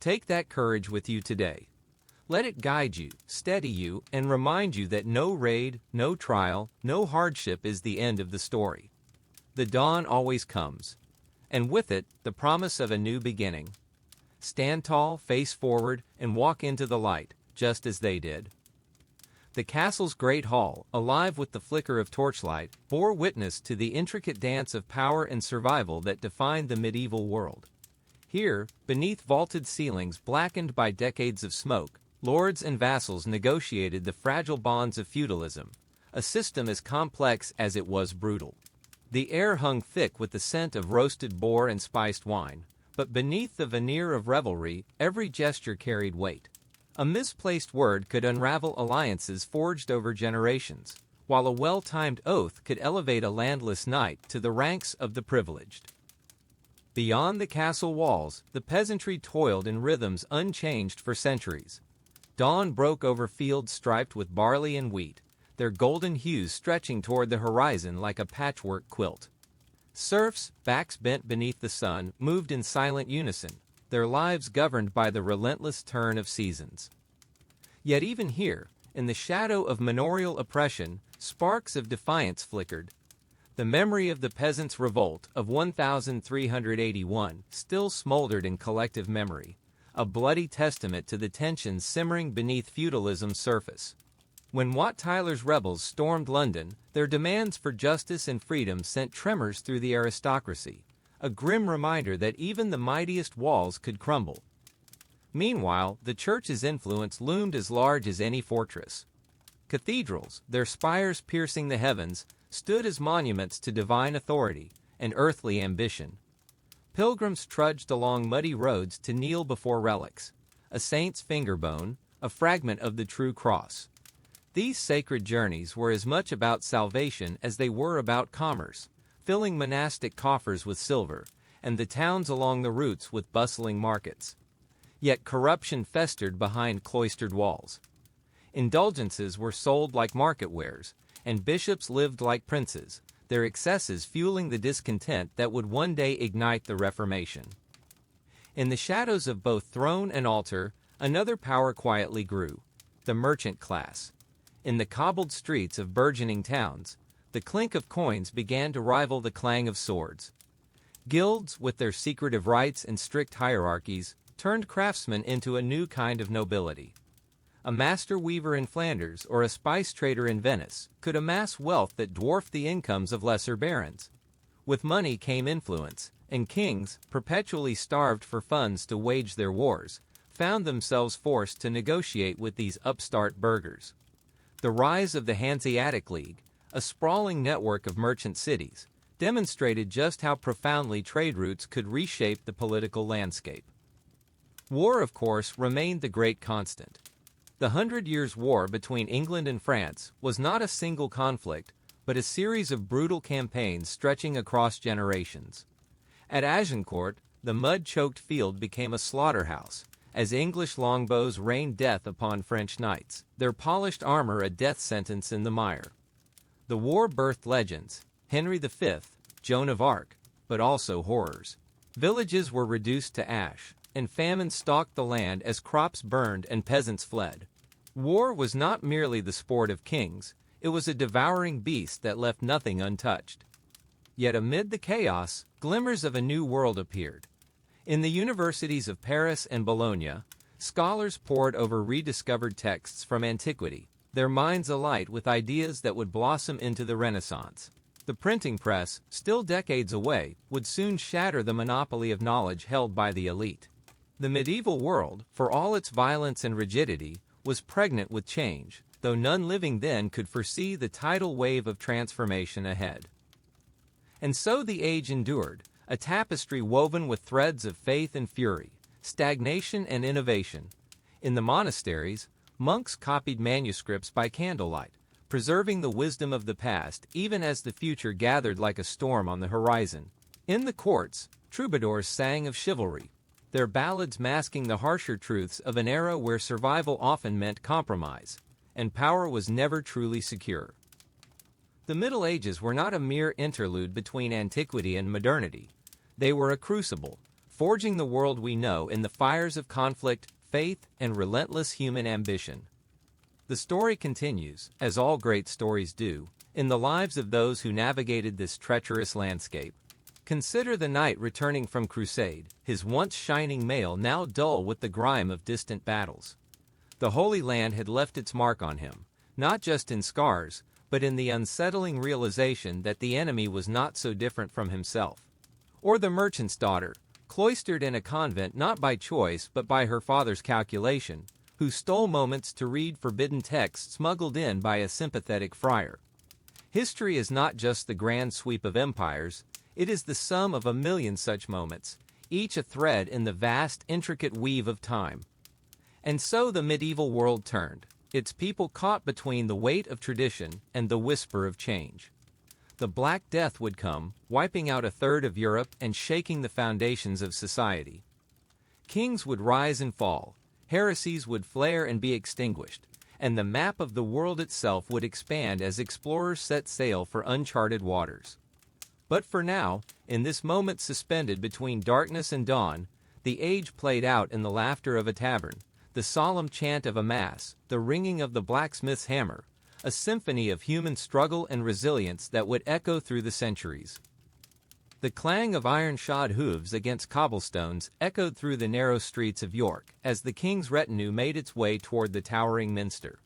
Take that courage with you today. Let it guide you, steady you, and remind you that no raid, no trial, no hardship is the end of the story. The dawn always comes, and with it, the promise of a new beginning. Stand tall, face forward, and walk into the light, just as they did. The castle's great hall, alive with the flicker of torchlight, bore witness to the intricate dance of power and survival that defined the medieval world. Here, beneath vaulted ceilings blackened by decades of smoke, lords and vassals negotiated the fragile bonds of feudalism, a system as complex as it was brutal. The air hung thick with the scent of roasted boar and spiced wine, but beneath the veneer of revelry, every gesture carried weight. A misplaced word could unravel alliances forged over generations, while a well-timed oath could elevate a landless knight to the ranks of the privileged. Beyond the castle walls, the peasantry toiled in rhythms unchanged for centuries. Dawn broke over fields striped with barley and wheat, their golden hues stretching toward the horizon like a patchwork quilt. Serfs, backs bent beneath the sun, moved in silent unison, their lives governed by the relentless turn of seasons. Yet even here, in the shadow of manorial oppression, sparks of defiance flickered. The memory of the peasants' revolt of 1381 still smoldered in collective memory, a bloody testament to the tensions simmering beneath feudalism's surface. When Wat Tyler's rebels stormed London, their demands for justice and freedom sent tremors through the aristocracy, a grim reminder that even the mightiest walls could crumble. Meanwhile, the church's influence loomed as large as any fortress. Cathedrals, their spires piercing the heavens, stood as monuments to divine authority and earthly ambition. Pilgrims trudged along muddy roads to kneel before relics, a saint's finger bone, a fragment of the true cross. These sacred journeys were as much about salvation as they were about commerce, filling monastic coffers with silver, and the towns along the routes with bustling markets. Yet corruption festered behind cloistered walls. Indulgences were sold like market wares, and bishops lived like princes, their excesses fueling the discontent that would one day ignite the Reformation. In the shadows of both throne and altar, another power quietly grew, the merchant class. In the cobbled streets of burgeoning towns, the clink of coins began to rival the clang of swords. Guilds, with their secretive rites and strict hierarchies, turned craftsmen into a new kind of nobility. A master weaver in Flanders or a spice trader in Venice could amass wealth that dwarfed the incomes of lesser barons. With money came influence, and kings, perpetually starved for funds to wage their wars, found themselves forced to negotiate with these upstart burghers. The rise of the Hanseatic League, a sprawling network of merchant cities, demonstrated just how profoundly trade routes could reshape the political landscape. War, of course, remained the great constant. The 100 Years' War between England and France was not a single conflict, but a series of brutal campaigns stretching across generations. At Agincourt, the mud-choked field became a slaughterhouse, as English longbows rained death upon French knights, their polished armor a death sentence in the mire. The war birthed legends, Henry V, Joan of Arc, but also horrors. Villages were reduced to ash, and famine stalked the land as crops burned and peasants fled. War was not merely the sport of kings, it was a devouring beast that left nothing untouched. Yet amid the chaos, glimmers of a new world appeared. In the universities of Paris and Bologna, scholars pored over rediscovered texts from antiquity, their minds alight with ideas that would blossom into the Renaissance. The printing press, still decades away, would soon shatter the monopoly of knowledge held by the elite. The medieval world, for all its violence and rigidity, was pregnant with change, though none living then could foresee the tidal wave of transformation ahead. And so the age endured, a tapestry woven with threads of faith and fury, stagnation and innovation. In the monasteries, monks copied manuscripts by candlelight, preserving the wisdom of the past even as the future gathered like a storm on the horizon. In the courts, troubadours sang of chivalry, their ballads masking the harsher truths of an era where survival often meant compromise, and power was never truly secure. The Middle Ages were not a mere interlude between antiquity and modernity. They were a crucible, forging the world we know in the fires of conflict, faith, and relentless human ambition. The story continues, as all great stories do, in the lives of those who navigated this treacherous landscape. Consider the knight returning from crusade, his once shining mail now dull with the grime of distant battles. The Holy Land had left its mark on him, not just in scars, but in the unsettling realization that the enemy was not so different from himself. Or the merchant's daughter, cloistered in a convent not by choice but by her father's calculation, who stole moments to read forbidden texts smuggled in by a sympathetic friar. History is not just the grand sweep of empires, it is the sum of a million such moments, each a thread in the vast, intricate weave of time. And so the medieval world turned, its people caught between the weight of tradition and the whisper of change. The Black Death would come, wiping out a third of Europe and shaking the foundations of society. Kings would rise and fall, heresies would flare and be extinguished, and the map of the world itself would expand as explorers set sail for uncharted waters. But for now, in this moment suspended between darkness and dawn, the age played out in the laughter of a tavern, the solemn chant of a mass, the ringing of the blacksmith's hammer, a symphony of human struggle and resilience that would echo through the centuries. The clang of iron-shod hooves against cobblestones echoed through the narrow streets of York as the king's retinue made its way toward the towering minster.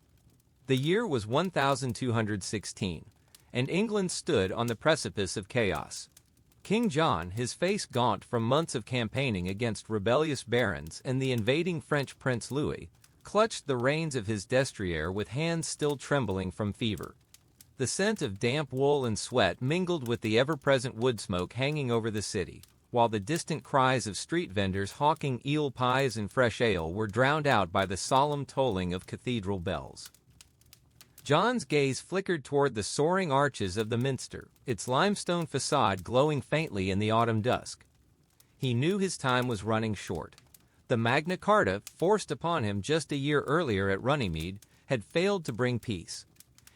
The year was 1216, and England stood on the precipice of chaos. King John, his face gaunt from months of campaigning against rebellious barons and the invading French Prince Louis, clutched the reins of his destrier with hands still trembling from fever. The scent of damp wool and sweat mingled with the ever-present wood smoke hanging over the city, while the distant cries of street vendors hawking eel pies and fresh ale were drowned out by the solemn tolling of cathedral bells. John's gaze flickered toward the soaring arches of the minster, its limestone facade glowing faintly in the autumn dusk. He knew his time was running short. The Magna Carta, forced upon him just a year earlier at Runnymede, had failed to bring peace.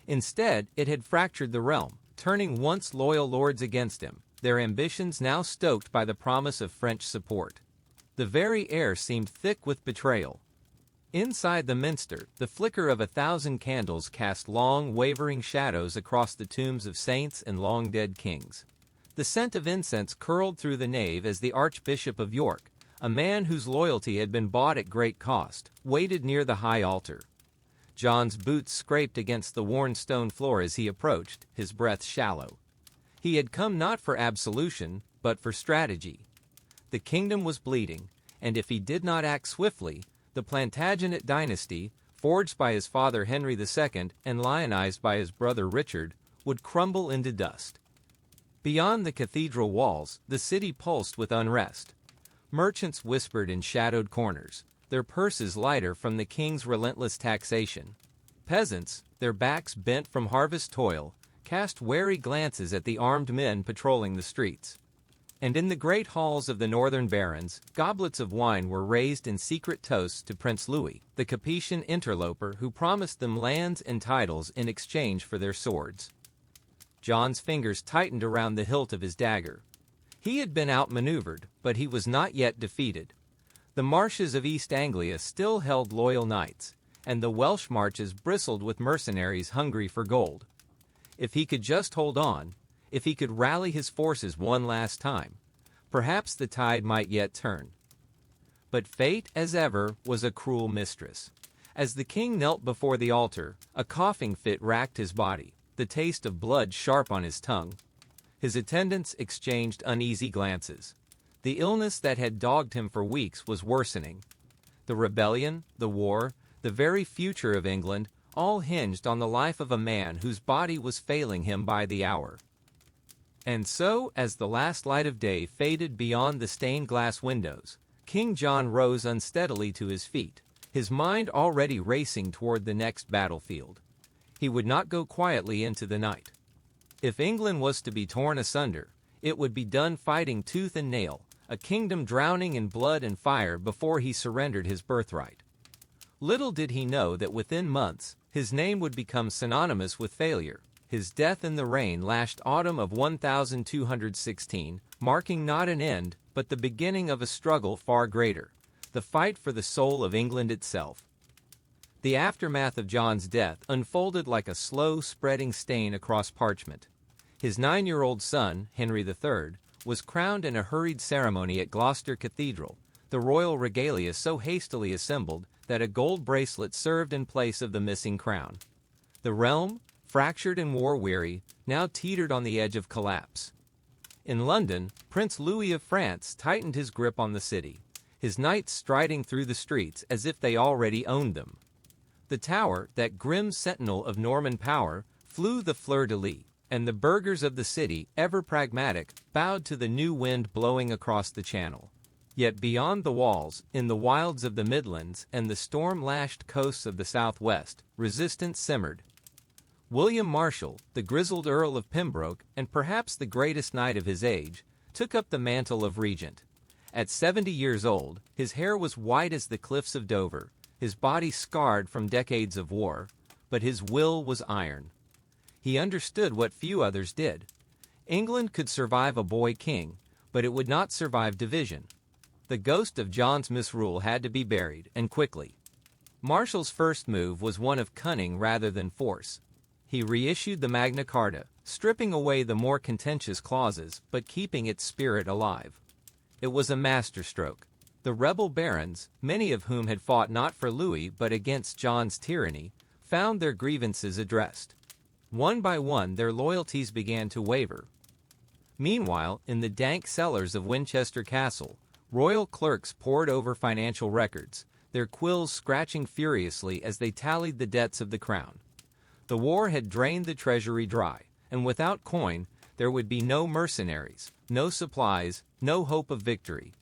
Instead, it had fractured the realm, turning once loyal lords against him, their ambitions now stoked by the promise of French support. The very air seemed thick with betrayal. Inside the minster, the flicker of 1,000 candles cast long, wavering shadows across the tombs of saints and long-dead kings. The scent of incense curled through the nave as the Archbishop of York, a man whose loyalty had been bought at great cost, waited near the high altar. John's boots scraped against the worn stone floor as he approached, his breath shallow. He had come not for absolution, but for strategy. The kingdom was bleeding, and if he did not act swiftly, the Plantagenet dynasty, forged by his father Henry II and lionized by his brother Richard, would crumble into dust. Beyond the cathedral walls, the city pulsed with unrest. Merchants whispered in shadowed corners, their purses lighter from the king's relentless taxation. Peasants, their backs bent from harvest toil, cast wary glances at the armed men patrolling the streets. And in the great halls of the northern barons, goblets of wine were raised in secret toasts to Prince Louis, the Capetian interloper who promised them lands and titles in exchange for their swords. John's fingers tightened around the hilt of his dagger. He had been outmaneuvered, but he was not yet defeated. The marshes of East Anglia still held loyal knights, and the Welsh marches bristled with mercenaries hungry for gold. If he could just hold on, if he could rally his forces one last time, perhaps the tide might yet turn. But fate, as ever, was a cruel mistress. As the king knelt before the altar, a coughing fit racked his body, the taste of blood sharp on his tongue. His attendants exchanged uneasy glances. The illness that had dogged him for weeks was worsening. The rebellion, the war, the very future of England, all hinged on the life of a man whose body was failing him by the hour. And so, as the last light of day faded beyond the stained glass windows, King John rose unsteadily to his feet, his mind already racing toward the next battlefield. He would not go quietly into the night. If England was to be torn asunder, it would be done fighting tooth and nail, a kingdom drowning in blood and fire before he surrendered his birthright. Little did he know that within months, his name would become synonymous with failure. His death in the rain lashed autumn of 1216, marking not an end, but the beginning of a struggle far greater, the fight for the soul of England itself. The aftermath of John's death unfolded like a slow, spreading stain across parchment. His 9-year-old son, Henry III, was crowned in a hurried ceremony at Gloucester Cathedral, the royal regalia so hastily assembled that a gold bracelet served in place of the missing crown. The realm, fractured and war-weary, now teetered on the edge of collapse. In London, Prince Louis of France tightened his grip on the city, his knights striding through the streets as if they already owned them. The Tower, that grim sentinel of Norman power, flew the fleur-de-lis, and the burghers of the city, ever pragmatic, bowed to the new wind blowing across the channel. Yet beyond the walls, in the wilds of the Midlands and the storm-lashed coasts of the southwest, resistance simmered. William Marshal, the grizzled Earl of Pembroke, and perhaps the greatest knight of his age, took up the mantle of regent. At 70 years old, his hair was white as the cliffs of Dover, his body scarred from decades of war, but his will was iron. He understood what few others did. England could survive a boy king, but it would not survive division. The ghost of John's misrule had to be buried, and quickly. Marshall's first move was one of cunning rather than force. He reissued the Magna Carta, stripping away the more contentious clauses but keeping its spirit alive. It was a masterstroke. The rebel barons, many of whom had fought not for Louis but against John's tyranny, found their grievances addressed. One by one their loyalties began to waver. Meanwhile, in the dank cellars of Winchester Castle, royal clerks pored over financial records, their quills scratching furiously as they tallied the debts of the crown. The war had drained the treasury dry, and without coin, there would be no mercenaries, no supplies, no hope of victory.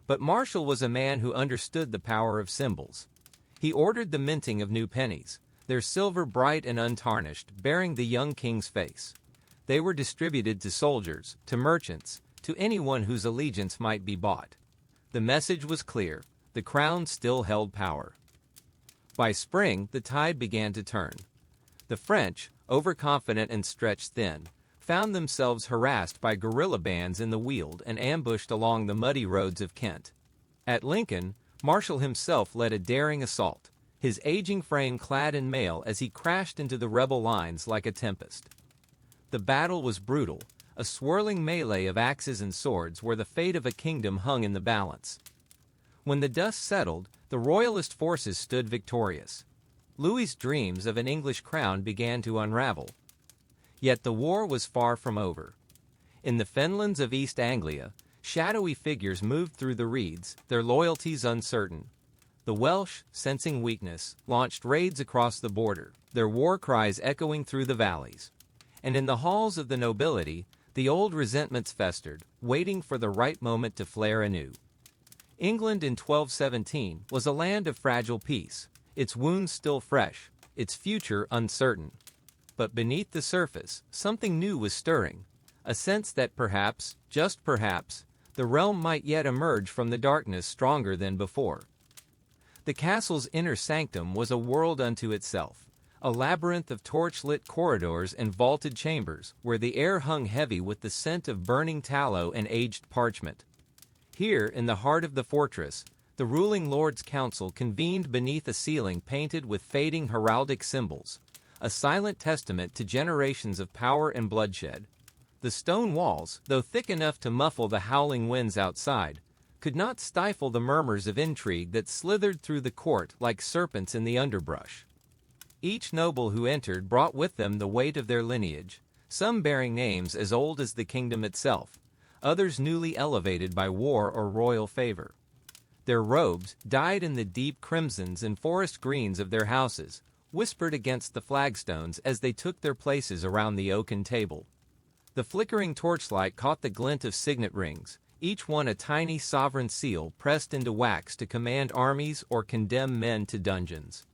But Marshall was a man who understood the power of symbols. He ordered the minting of new pennies, their silver bright and untarnished, bearing the young king's face. They were distributed to soldiers, to merchants, to anyone whose allegiance might be bought. The message was clear: the crown still held power. By spring, the tide began to turn. The French, overconfident and stretched thin, found themselves harassed by guerrilla bands in the Weald and ambushed along the muddy roads of Kent. At Lincoln, Marshall himself led a daring assault, his aging frame clad in mail as he crashed into the rebel lines like a tempest. The battle was brutal, a swirling melee of axes and swords where the fate of a kingdom hung in the balance. When the dust settled, the royalist forces stood victorious. Louis's dreams of an English crown began to unravel. Yet the war was far from over. In the fenlands of East Anglia, shadowy figures moved through the reeds, their loyalties uncertain. The Welsh, sensing weakness, launched raids across the border, their war cries echoing through the valleys. And in the halls of the nobility, the old resentments festered, waiting for the right moment to flare anew. England in 1217 was a land of fragile peace, its wounds still fresh, its future uncertain. But beneath the surface, something new was stirring, a sense that perhaps, just perhaps, the realm might yet emerge from the darkness stronger than before. The castle's inner sanctum was a world unto itself, a labyrinth of torch-lit corridors and vaulted chambers where the air hung heavy with the scent of burning tallow and aged parchment. Here, in the heart of the fortress, the ruling Lords' Council convened beneath a ceiling painted with fading heraldic symbols, a silent testament to generations of power and bloodshed. The stone walls, though thick enough to muffle the howling winds outside, could not stifle the murmurs of intrigue that slithered through the court like serpents in the underbrush. Each noble who entered brought with them the weight of their lineage, some bearing names as old as the kingdom itself, others newly elevated by war or royal favor. Their robes, dyed in the deep crimsons and forest greens of their houses, whispered against the flagstones as they took their places around the oaken table. The flickering torchlight caught the glint of signet rings, each one a tiny sovereign seal pressed into wax to command armies or condemn men to dungeons.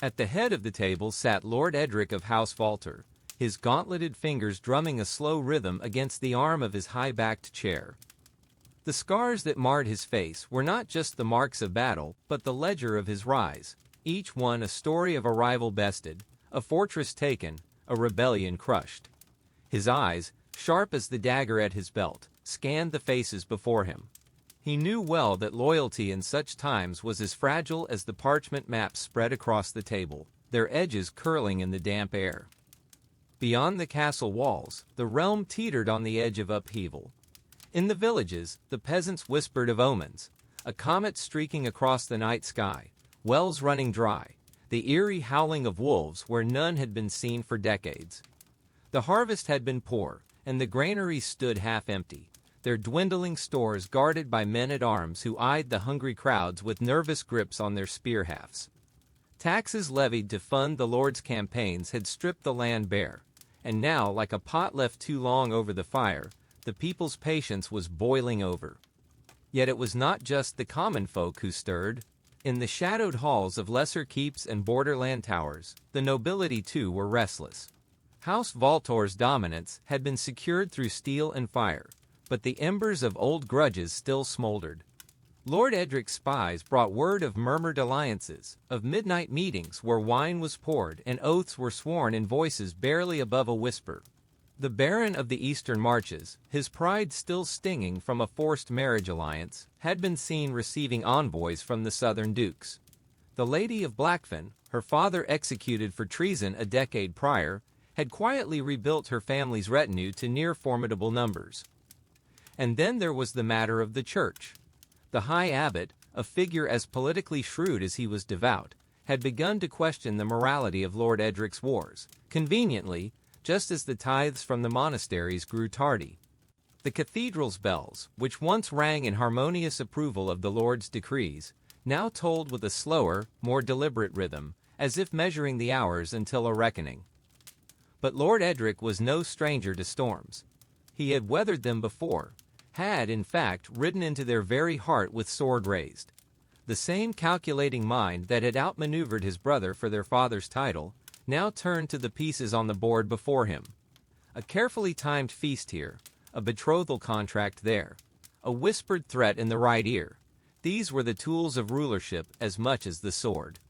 At the head of the table sat Lord Edric of House Walter, his gauntleted fingers drumming a slow rhythm against the arm of his high-backed chair. The scars that marred his face were not just the marks of battle, but the ledger of his rise, each one a story of a rival bested, a fortress taken, a rebellion crushed. His eyes, sharp as the dagger at his belt, scanned the faces before him. He knew well that loyalty in such times was as fragile as the parchment maps spread across the table, their edges curling in the damp air. Beyond the castle walls, the realm teetered on the edge of upheaval. In the villages, the peasants whispered of omens, a comet streaking across the night sky, wells running dry, the eerie howling of wolves where none had been seen for decades. The harvest had been poor, and the granaries stood half empty, their dwindling stores guarded by men-at-arms who eyed the hungry crowds with nervous grips on their spear hafts. Taxes levied to fund the Lord's campaigns had stripped the land bare, and now, like a pot left too long over the fire, the people's patience was boiling over. Yet it was not just the common folk who stirred. In the shadowed halls of lesser keeps and borderland towers, the nobility too were restless. House Walter's dominance had been secured through steel and fire, but the embers of old grudges still smoldered. Lord Edric's spies brought word of murmured alliances, of midnight meetings where wine was poured and oaths were sworn in voices barely above a whisper. The Baron of the Eastern Marches, his pride still stinging from a forced marriage alliance, had been seen receiving envoys from the southern dukes. The Lady of Blackfen, her father executed for treason a decade prior, had quietly rebuilt her family's retinue to near formidable numbers. And then there was the matter of the church. The High Abbot, a figure as politically shrewd as he was devout, had begun to question the morality of Lord Edric's wars, conveniently, just as the tithes from the monasteries grew tardy. The cathedral's bells, which once rang in harmonious approval of the Lord's decrees, now tolled with a slower, more deliberate rhythm, as if measuring the hours until a reckoning. But Lord Edric was no stranger to storms. He had weathered them before, had, in fact, ridden into their very heart with sword raised. The same calculating mind that had outmaneuvered his brother for their father's title now turned to the pieces on the board before him. A carefully timed feast here, a betrothal contract there, a whispered threat in the right ear. These were the tools of rulership as much as the sword.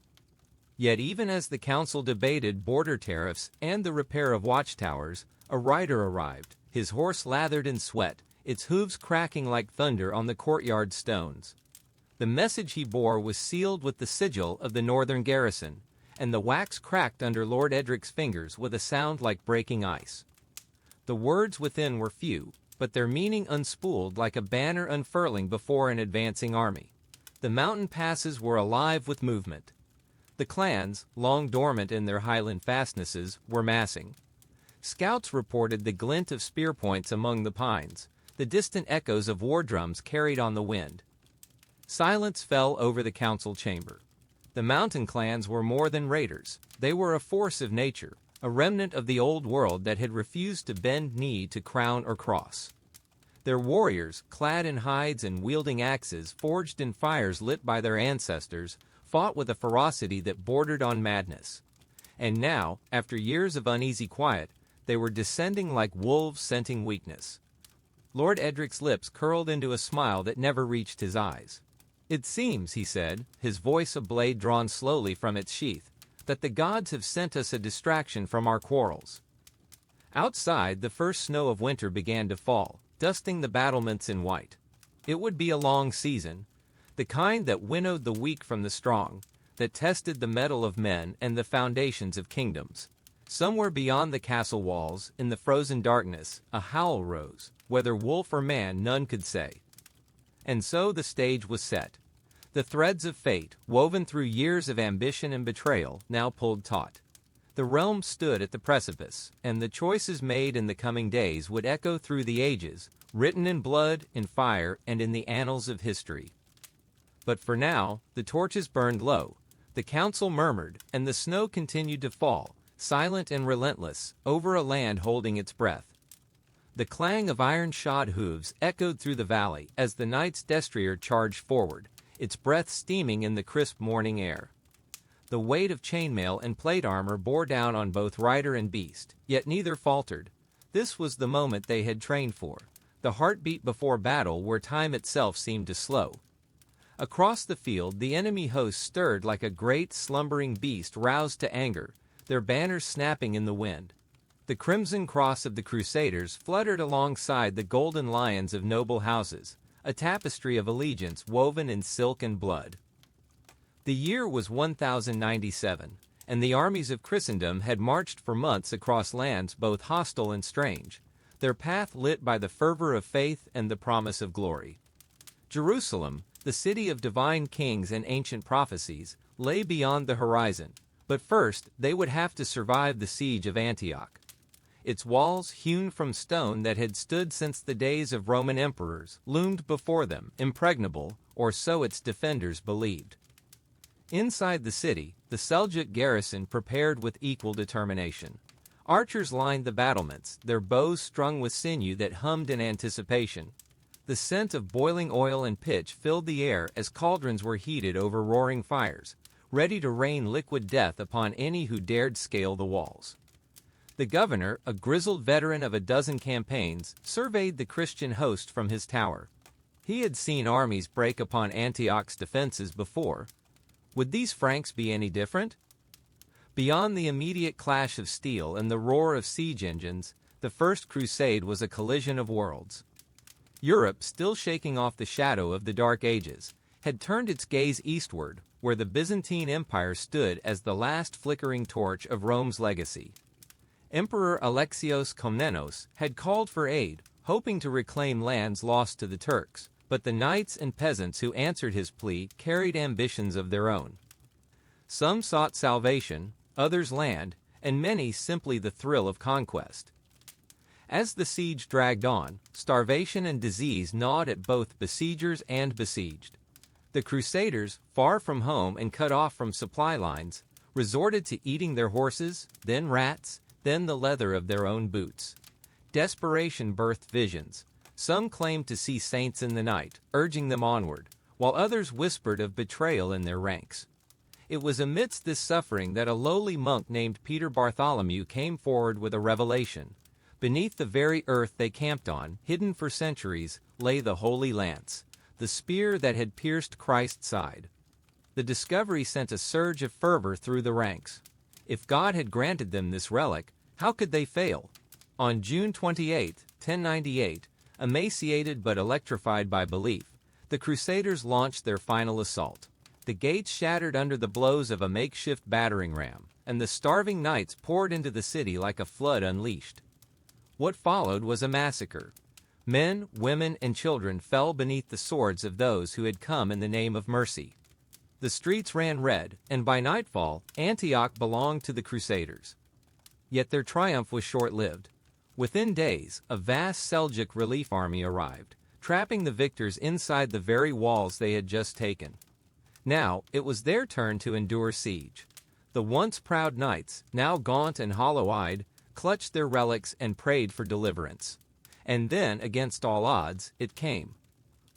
Yet even as the council debated border tariffs and the repair of watchtowers, a rider arrived, his horse lathered in sweat, its hooves cracking like thunder on the courtyard stones. The message he bore was sealed with the sigil of the northern garrison, and the wax cracked under Lord Edric's fingers with a sound like breaking ice. The words within were few, but their meaning unspooled like a banner unfurling before an advancing army. The mountain passes were alive with movement. The clans, long dormant in their highland fastnesses, were massing. Scouts reported the glint of spear points among the pines, the distant echoes of war drums carried on the wind. Silence fell over the council chamber. The mountain clans were more than raiders. They were a force of nature, a remnant of the old world that had refused to bend knee to crown or cross. Their warriors, clad in hides and wielding axes forged in fires lit by their ancestors, fought with a ferocity that bordered on madness. And now, after years of uneasy quiet, they were descending like wolves scenting weakness. Lord Edric's lips curled into a smile that never reached his eyes. "It seems," he said, his voice a blade drawn slowly from its sheath, "that the gods have sent us a distraction from our quarrels." Outside, the first snow of winter began to fall, dusting the battlements in white. It would be a long season, the kind that winnowed the weak from the strong, that tested the mettle of men and the foundations of kingdoms. Somewhere beyond the castle walls, in the frozen darkness, a howl rose. Whether wolf or man, none could say. And so the stage was set. The threads of fate, woven through years of ambition and betrayal, now pulled taut. The realm stood at the precipice, and the choices made in the coming days would echo through the ages, written in blood, in fire, and in the annals of history. But for now, the torches burned low, the council murmured, and the snow continued to fall, silent and relentless, over a land holding its breath. The clang of iron-shod hooves echoed through the valley as the knight's destrier charged forward, its breath steaming in the crisp morning air. The weight of chainmail and plate armor bore down on both rider and beast, yet neither faltered. This was the moment they had trained for, the heartbeat before battle where time itself seemed to slow. Across the field, the enemy host stirred like a great slumbering beast roused to anger, their banners snapping in the wind. The crimson cross of the Crusaders fluttered alongside the golden lions of noble houses, a tapestry of allegiance woven in silk and blood. The year was 1097, and the armies of Christendom had marched for months across lands both hostile and strange, their path lit by the fervor of faith and the promise of glory. Jerusalem, the city of divine kings and ancient prophecies, lay beyond the horizon, but first they would have to survive the siege of Antioch. Its walls, hewn from stone that had stood since the days of Roman emperors, loomed before them, impregnable, or so its defenders believed. Inside the city, the Seljuk garrison prepared with equal determination. Archers lined the battlements, their bows strung with sinew that hummed in anticipation. The scent of boiling oil and pitch filled the air as cauldrons were heated over roaring fires, ready to rain liquid death upon any who dared scale the walls. The governor, a grizzled veteran of a dozen campaigns, surveyed the Christian host from his tower. He had seen armies break upon Antioch's defenses before. Would these Franks be any different? Beyond the immediate clash of steel and the roar of siege engines, the First Crusade was a collision of worlds. Europe, still shaking off the shadow of the Dark Ages, had turned its gaze eastward, where the Byzantine Empire stood as the last flickering torch of Rome's legacy. Emperor Alexios Komnenos had called for aid, hoping to reclaim lands lost to the Turks, but the knights and peasants who answered his plea carried ambitions of their own. Some sought salvation, others land, and many simply the thrill of conquest. As the siege dragged on, starvation and disease gnawed at both besiegers and besieged. The Crusaders, far from home and cut off from supply lines, resorted to eating their horses, then rats, then the leather of their own boots. Desperation birthed visions. Some claimed to see saints in the night, urging them onward, while others whispered of betrayal in their ranks. It was amidst this suffering that a lowly monk named Peter Bartholomew came forward with a revelation. Beneath the very earth they camped on, hidden for centuries, lay the Holy Lance, the spear that had pierced Christ's side. The discovery sent a surge of fervor through the ranks. If God had granted them this relic, how could they fail? On June 28, 1098, emaciated but electrified by belief, the Crusaders launched their final assault. The gates shattered under the blows of a makeshift battering ram, and the starving knights poured into the city like a flood unleashed. What followed was a massacre. Men, women, and children fell beneath the swords of those who had come in the name of mercy. The streets ran red, and by nightfall, Antioch belonged to the Crusaders. Yet their triumph was short-lived. Within days, a vast Seljuk relief army arrived, trapping the victors inside the very walls they had just taken. Now, it was their turn to endure siege. The once proud knights, now gaunt and hollow-eyed, clutched their relics and prayed for deliverance. And then, against all odds, it came.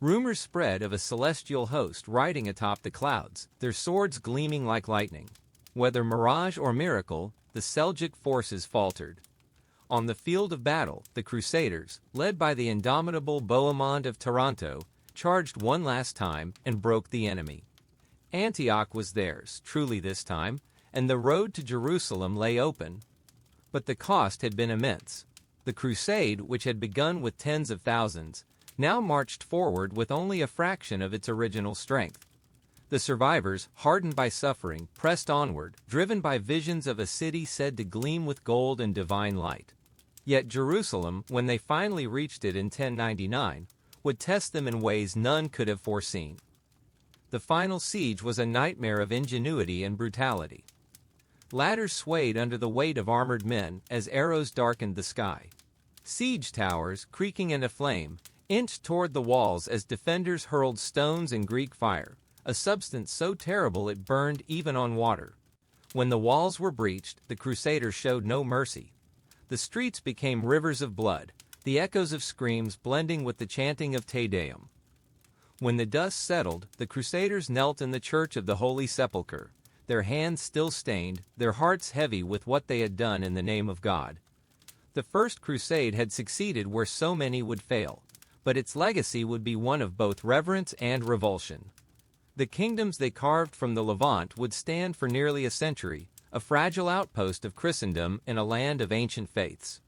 Rumors spread of a celestial host riding atop the clouds, their swords gleaming like lightning. Whether mirage or miracle, the Seljuk forces faltered. On the field of battle, the Crusaders, led by the indomitable Bohemond of Taranto, charged one last time and broke the enemy. Antioch was theirs, truly this time, and the road to Jerusalem lay open. But the cost had been immense. The crusade, which had begun with tens of thousands, now marched forward with only a fraction of its original strength. The survivors, hardened by suffering, pressed onward, driven by visions of a city said to gleam with gold and divine light. Yet Jerusalem, when they finally reached it in 1099, would test them in ways none could have foreseen. The final siege was a nightmare of ingenuity and brutality. Ladders swayed under the weight of armored men as arrows darkened the sky. Siege towers, creaking and aflame, inched toward the walls as defenders hurled stones and Greek fire, a substance so terrible it burned even on water. When the walls were breached, the Crusaders showed no mercy. The streets became rivers of blood, the echoes of screams blending with the chanting of Te Deum. When the dust settled, the Crusaders knelt in the Church of the Holy Sepulchre, their hands still stained, their hearts heavy with what they had done in the name of God. The First Crusade had succeeded where so many would fail, but its legacy would be one of both reverence and revulsion. The kingdoms they carved from the Levant would stand for nearly a century, a fragile outpost of Christendom in a land of ancient faiths.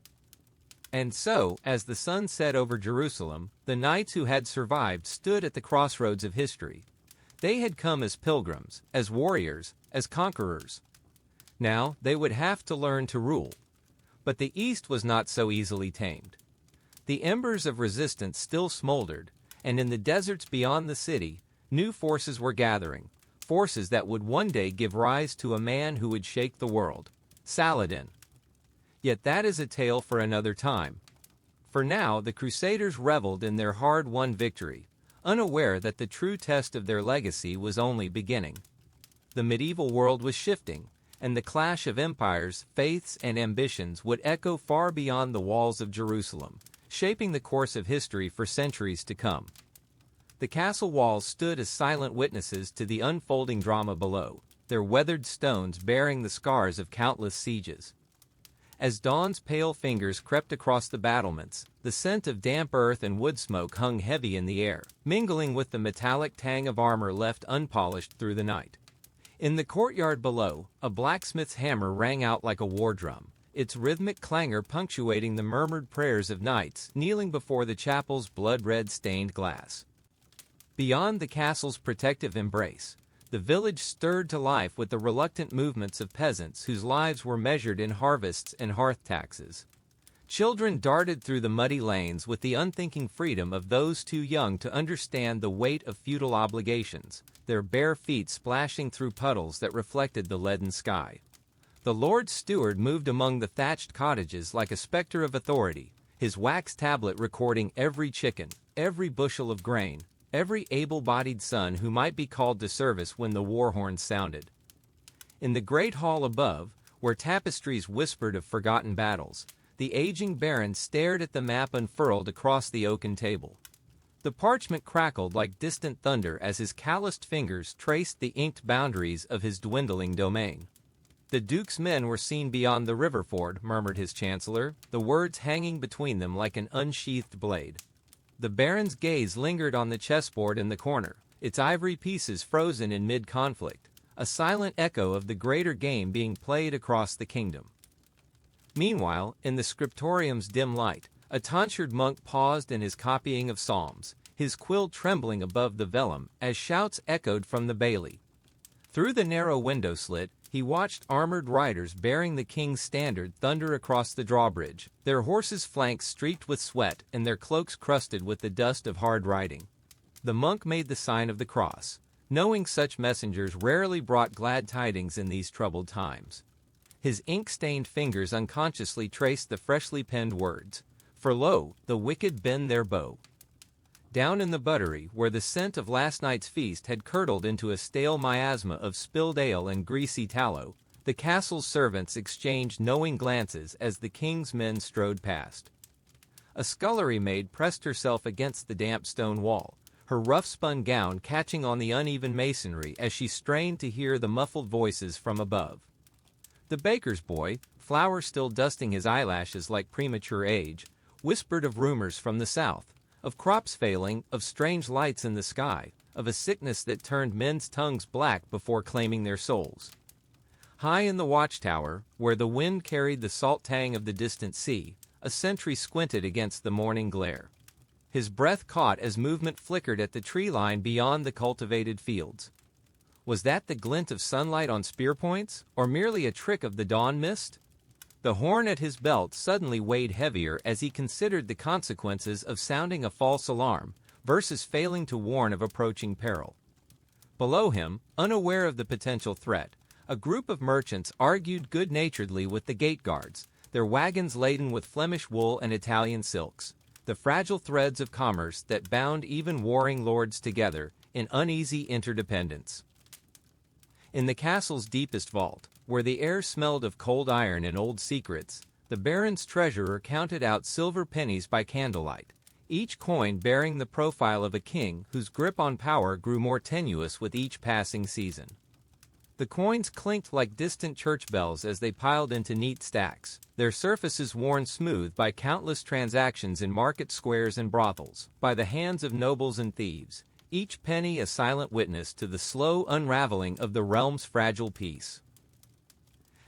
And so, as the sun set over Jerusalem, the knights who had survived stood at the crossroads of history. They had come as pilgrims, as warriors, as conquerors. Now, they would have to learn to rule. But the East was not so easily tamed. The embers of resistance still smoldered, and in the deserts beyond the city, new forces were gathering, forces that would one day give rise to a man who would shake the world, Saladin. Yet that is a tale for another time. For now, the Crusaders reveled in their hard-won victory, unaware that the true test of their legacy was only beginning. The medieval world was shifting, and the clash of empires, faiths, and ambitions would echo far beyond the walls of Jerusalem, shaping the course of history for centuries to come. The castle walls stood as silent witnesses to the unfolding drama below, their weathered stones bearing the scars of countless sieges. As dawn's pale fingers crept across the battlements, the scent of damp earth and wood smoke hung heavy in the air, mingling with the metallic tang of armor left unpolished through the night. In the courtyard below, a blacksmith's hammer rang out like a war drum, its rhythmic clangor punctuating the murmured prayers of knights kneeling before the chapel's blood-red stained glass. Beyond the castle's protective embrace, the village stirred to life with the reluctant movements of peasants whose lives were measured in harvests and hearth taxes. Children darted through the muddy lanes with the unthinking freedom of those too young to understand the weight of feudal obligations, their bare feet splashing through puddles that reflected the leaden sky. The Lord's steward moved among the thatched cottages like a specter of authority, his wax tablet recording every chicken, every bushel of grain, every able-bodied son who might be called to service when the war horns sounded. In the great hall above, where tapestries whispered of forgotten battles, the aging baron stared at the map unfurled across the oaken table. The parchment crackled like distant thunder as his calloused fingers traced the inked boundaries of his dwindling domain. "The Duke's men were seen beyond the river ford," murmured his chancellor, the words hanging between them like an unsheathed blade. The baron's gaze lingered on the chessboard in the corner, its ivory pieces frozen in mid-conflict, a silent echo of the greater game being played across the kingdom. Meanwhile, in the scriptorium's dim light, a tonsured monk paused in his copying of psalms, his quill trembling above the vellum as shouts echoed from the bailey. Through the narrow window slit, he watched armored riders bearing the king's standard thunder across the drawbridge, their horses' flanks streaked with sweat and their cloaks crusted with the dust of hard riding. The monk made the sign of the cross, knowing such messengers rarely brought glad tidings in these troubled times. His ink-stained fingers unconsciously traced the freshly penned words, "For lo, the wicked bend their bow." Down in the buttery, where the scent of last night's feast had curdled into a stale miasma of spilled ale and greasy tallow, the castle's servants exchanged knowing glances as the king's men strode past. A scullery maid pressed herself against the damp stone wall, her rough-spun gown catching on the uneven masonry as she strained to hear the muffled voices from above. The baker's boy, flour still dusting his eyelashes like premature age, whispered of rumors from the south, of crops failing, of strange lights in the sky, of a sickness that turned men's tongues black before claiming their souls. High in the watchtower, where the wind carried the salt tang of the distant sea, a sentry squinted against the morning glare. His breath caught as movement flickered at the tree line beyond the cultivated fields. Was that the glint of sunlight on spear points, or merely a trick of the dawn mist? The horn at his belt suddenly weighed heavier as he considered the consequences of sounding a false alarm versus failing to warn of approaching peril. Below him, unaware of the potential threat, a group of merchants argued good-naturedly with the gate guards, their wagons laden with Flemish wool and Italian silks, the fragile threads of commerce that bound even warring lords together in uneasy interdependence. In the castle's deepest vault, where the air smelled of cold iron and old secrets, the baron's treasurer counted out silver pennies by candlelight, each coin bearing the profile of a king whose grip on power grew more tenuous with each passing season. The coins clinked like distant church bells as they piled into neat stacks, their surfaces worn smooth by countless transactions in market squares and brothels, by the hands of nobles and thieves, each penny a silent witness to the slow unraveling of the realm's fragile peace.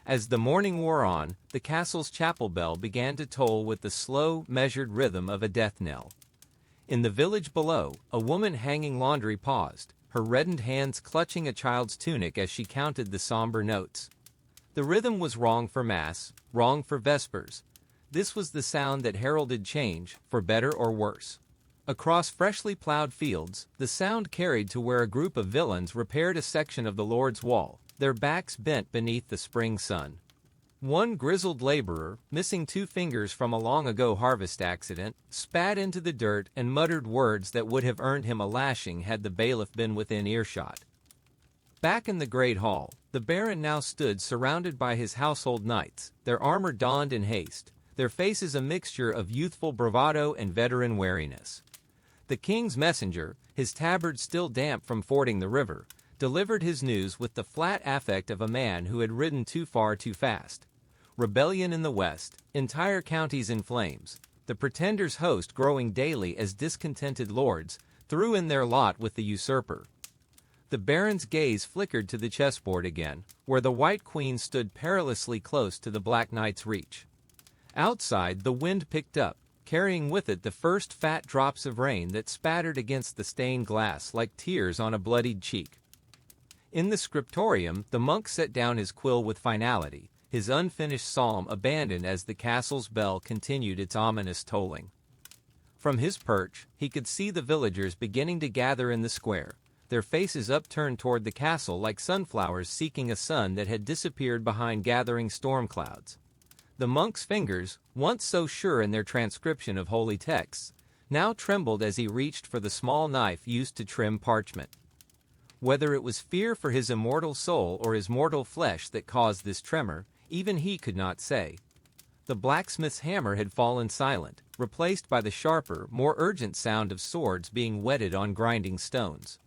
As the morning wore on, the castle's chapel bell began to toll with the slow, measured rhythm of a death knell. In the village below, a woman hanging laundry paused, her reddened hands clutching a child's tunic as she counted the somber notes. The rhythm was wrong for Mass, wrong for Vespers. This was the sound that heralded change, for better or worse. Across freshly plowed fields, the sound carried to where a group of villains repaired a section of the Lord's wall, their backs bent beneath the spring sun. One grizzled laborer, missing 2 fingers from a long-ago harvest accident, spat into the dirt and muttered words that would have earned him a lashing had the bailiff been within earshot. Back in the great hall, the baron now stood surrounded by his household knights, their armor donned in haste, their faces a mixture of youthful bravado and veteran wariness. The king's messenger, his tabard still damp from fording the river, delivered his news with the flat affect of a man who had ridden too far too fast. rebellion in the west, entire counties in flames, the pretender's host growing daily as discontented lords threw in their lot with the usurper. The baron's gaze flickered to the chessboard again, where the White Queen stood perilously close to the Black Knight's reach. Outside, the wind picked up, carrying with it the first fat drops of rain that spattered against the stained glass like tears on a bloodied cheek. In the scriptorium, the monk set down his quill with finality, his unfinished psalm abandoned as the castle's bell continued its ominous tolling. From his perch, he could see the villagers beginning to gather in the square, their faces upturned toward the castle like sunflowers seeking a sun that had disappeared behind gathering storm clouds. The monk's fingers, once so sure in their transcription of holy texts, now trembled as he reached for the small knife used to trim parchment. Whether it was fear for his immortal soul or his mortal flesh that caused this tremor, even he could not say. The blacksmith's hammer had fallen silent, replaced by the sharper, more urgent sound of swords being whetted on grinding stones.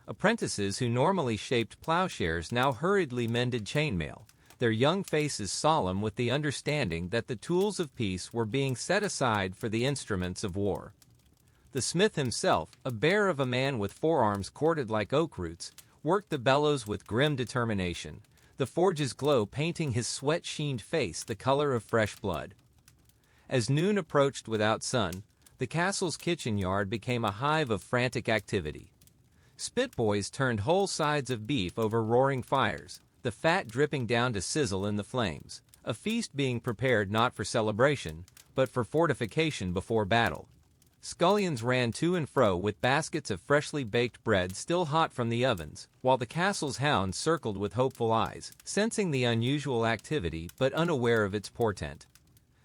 Apprentices who normally shaped plowshares now hurriedly mended chainmail, their young faces solemn with the understanding that the tools of peace were being set aside for the instruments of war. The smith himself, a bear of a man with forearms corded like oak roots, worked the bellows with grim determination, the forge's glow painting his sweat-sheened face the color of fresh blood. As noon approached without sun, the castle's kitchen yard became a hive of frantic activity. Spitboys turned whole sides of beef over roaring fires, the fat dripping down to sizzle in the flames, a feast being prepared not for celebration, but for fortification before battle. Scullions ran to and fro with baskets of freshly baked bread still hot from the ovens, while the castle's hounds circled with hopeful eyes, sensing the unusual activity but unaware of its portent.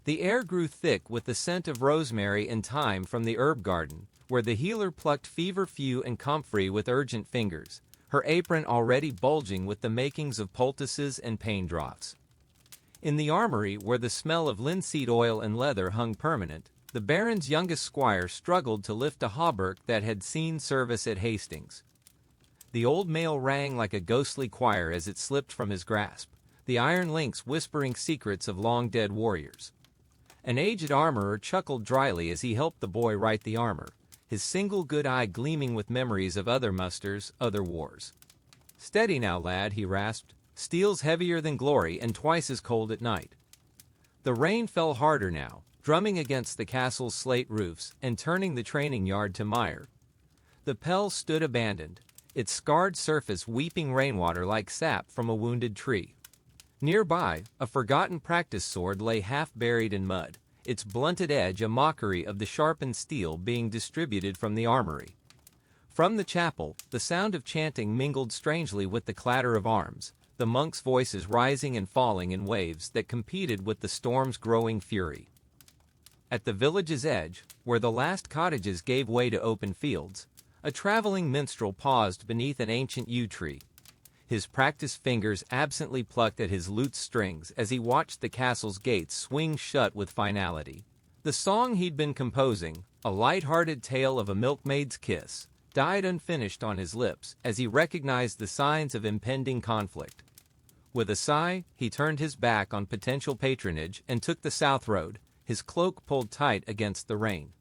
The air grew thick with the scent of rosemary and thyme from the herb garden, where the healer plucked feverfew and comfrey with urgent fingers, her apron already bulging with the makings of poultices and pain draughts. In the armory, where the smell of linseed oil and leather hung permanent, the baron's youngest squire struggled to lift a hauberk that had seen service at Hastings. The old mail rang like a ghostly choir as it slipped from his grasp, the iron links whispering secrets of long-dead warriors. An aged armorer chuckled dryly as he helped the boy right the armor, his single good eye gleaming with memories of other musters, other wars. "Steady now, lad," he rasped. "Steel's heavier than glory and twice as cold at night." The rain fell harder now, drumming against the castle's slate roofs and turning the training yard to mire. The pell stood abandoned, its scarred surface weeping rainwater like sap from a wounded tree. Nearby, a forgotten practice sword lay half buried in mud, its blunted edge a mockery of the sharpened steel being distributed from the armory. From the chapel, the sound of chanting mingled strangely with the clatter of arms, the monks' voices rising and falling in waves that competed with the storm's growing fury. At the village's edge, where the last cottages gave way to open fields, a traveling minstrel paused beneath an ancient yew tree. His practiced fingers absently plucked at his lute's strings as he watched the castle's gates swing shut with finality. The song he'd been composing, a light-hearted tale of a milkmaid's kiss, died unfinished on his lips as he recognized the signs of impending conflict. With a sigh, he turned his back on potential patronage and took the south road, his cloak pulled tight against the rain.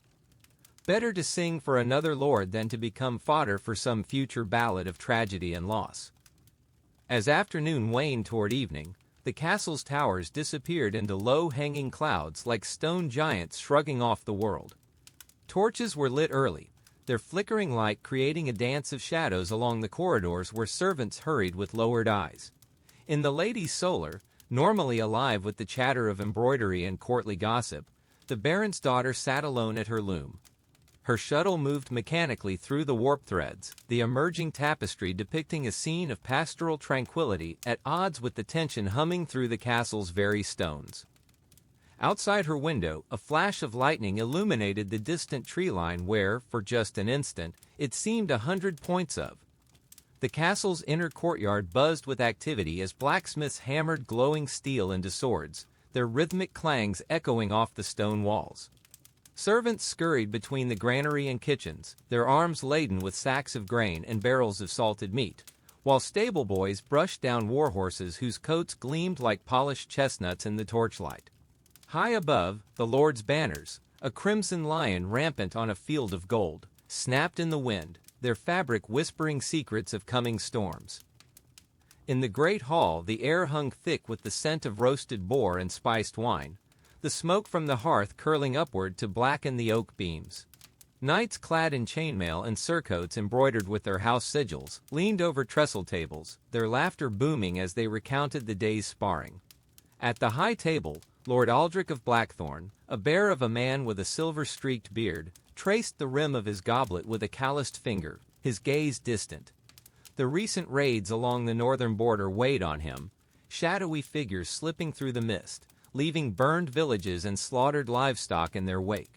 Better to sing for another lord than to become fodder for some future ballad of tragedy and loss. As afternoon waned toward evening, the castle's towers disappeared into low-hanging clouds like stone giants shrugging off the world. Torches were lit early, their flickering light creating a dance of shadows along the corridors where servants hurried with lowered eyes. In the lady's solar, normally alive with the chatter of embroidery and courtly gossip, the baron's daughter sat alone at her loom. Her shuttle moved mechanically through the warp threads, the emerging tapestry depicting a scene of pastoral tranquility at odds with the tension humming through the castle's very stones. Outside her window, a flash of lightning illuminated the distant tree line where, for just an instant, it seemed 100 points of. The castle's inner courtyard buzzed with activity as blacksmiths hammered glowing steel into swords, their rhythmic clangs echoing off the stone walls. Servants scurried between the granary and kitchens, their arms laden with sacks of grain and barrels of salted meat, while stable boys brushed down war horses whose coats gleamed like polished chestnuts in the torchlight. High above, the Lord's banners, a crimson lion rampant on a field of gold, snapped in the wind, their fabric whispering secrets of coming storms. In the great hall the air hung thick with the scent of roasted boar and spiced wine, the smoke from the hearth curling upward to blacken the oak beams. Knights clad in chainmail and surcoats embroidered with their house sigils leaned over trestle tables, their laughter booming as they recounted the day's sparring. At the high table, Lord Aldrich of Blackthorn, a bear of a man with a silver-streaked beard, traced the rim of his goblet with a calloused finger, his gaze distant. The recent raids along the northern border weighed on him, shadowy figures slipping through the mist, leaving burned villages and slaughtered livestock in their wake.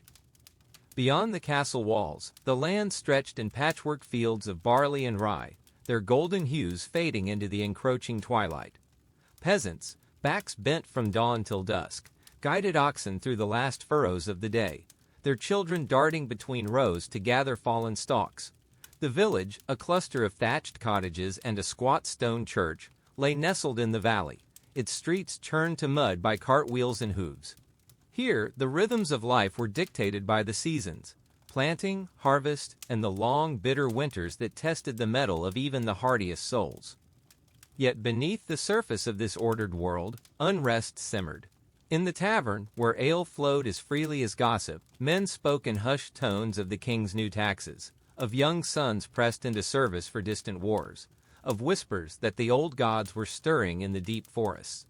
Beyond the castle walls, the land stretched in patchwork fields of barley and rye, their golden hues fading into the encroaching twilight. Peasants, backs bent from dawn till dusk, guided oxen through the last furrows of the day, their children darting between rows to gather fallen stalks. The village, a cluster of thatched cottages and a squat stone church, lay nestled in the valley, its streets churned to mud by cartwheels and hooves. Here, the rhythms of life were dictated by the seasons, planting, harvest, and the long, bitter winters that tested the mettle of even the hardiest souls. Yet beneath the surface of this ordered world, unrest simmered. In the tavern, where ale flowed as freely as gossip, men spoke in hushed tones of the king's new taxes, of young sons pressed into service for distant wars, of whispers that the old gods were stirring in the deep forests.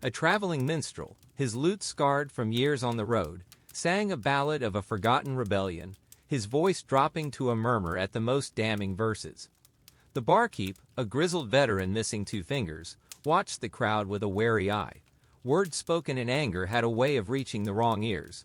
A traveling minstrel, his lute scarred from years on the road, sang a ballad of a forgotten rebellion, his voice dropping to a murmur at the most damning verses. The barkeep, a grizzled veteran missing two fingers, watched the crowd with a wary eye. Words spoken in anger had a way of reaching the wrong ears.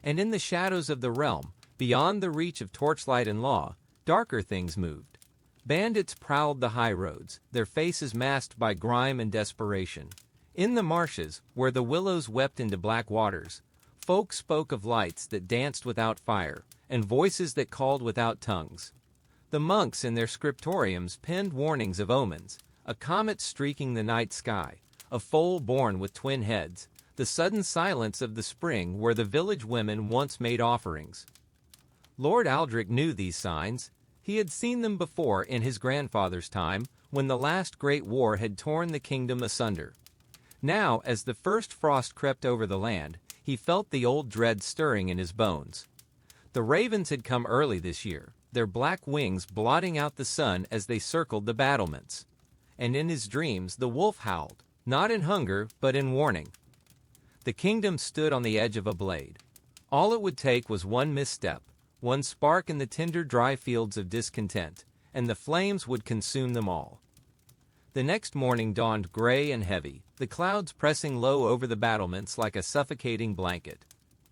And in the shadows of the realm, beyond the reach of torchlight and law, darker things moved. Bandits prowled the high roads, their faces masked by grime and desperation. In the marshes, where the willows wept into black waters, folk spoke of lights that danced without fire, and voices that called without tongues. The monks in their scriptoriums penned warnings of omens, a comet streaking the night sky, a foal born with twin heads, the sudden silence of the spring where the village women once made offerings. Lord Aldrich knew these signs. He had seen them before in his grandfather's time, when the last great war had torn the kingdom asunder. Now, as the first frost crept over the land, he felt the old dread stirring in his bones. The ravens had come early this year, their black wings blotting out the sun as they circled the battlements. And in his dreams the wolf howled, not in hunger, but in warning. The kingdom stood on the edge of a blade. All it would take was one misstep, one spark in the tender dry fields of discontent, and the flames would consume them all. The next morning dawned gray and heavy, the clouds pressing low over the battlements like a suffocating blanket.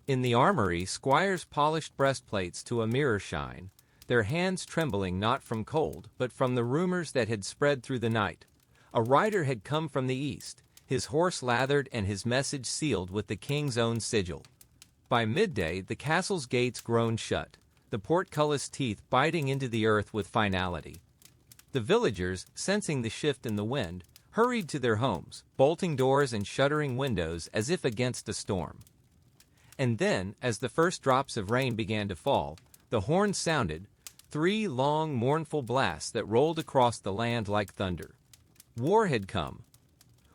In the armory, squires polished breastplates to a mirror shine, their hands trembling not from cold, but from the rumors that had spread through the night. A rider had come from the east, his horse lathered and his message sealed with the king's own sigil. By midday, the castle's gates groaned shut, the portcullis teeth biting into the earth with finality. The villagers, sensing the shift in the wind, hurried to their homes, bolting doors and shuttering windows as if against a storm. And then, as the first drops of rain began to fall, the horns sounded, 3 long, mournful blasts that rolled across the land like thunder. War had come.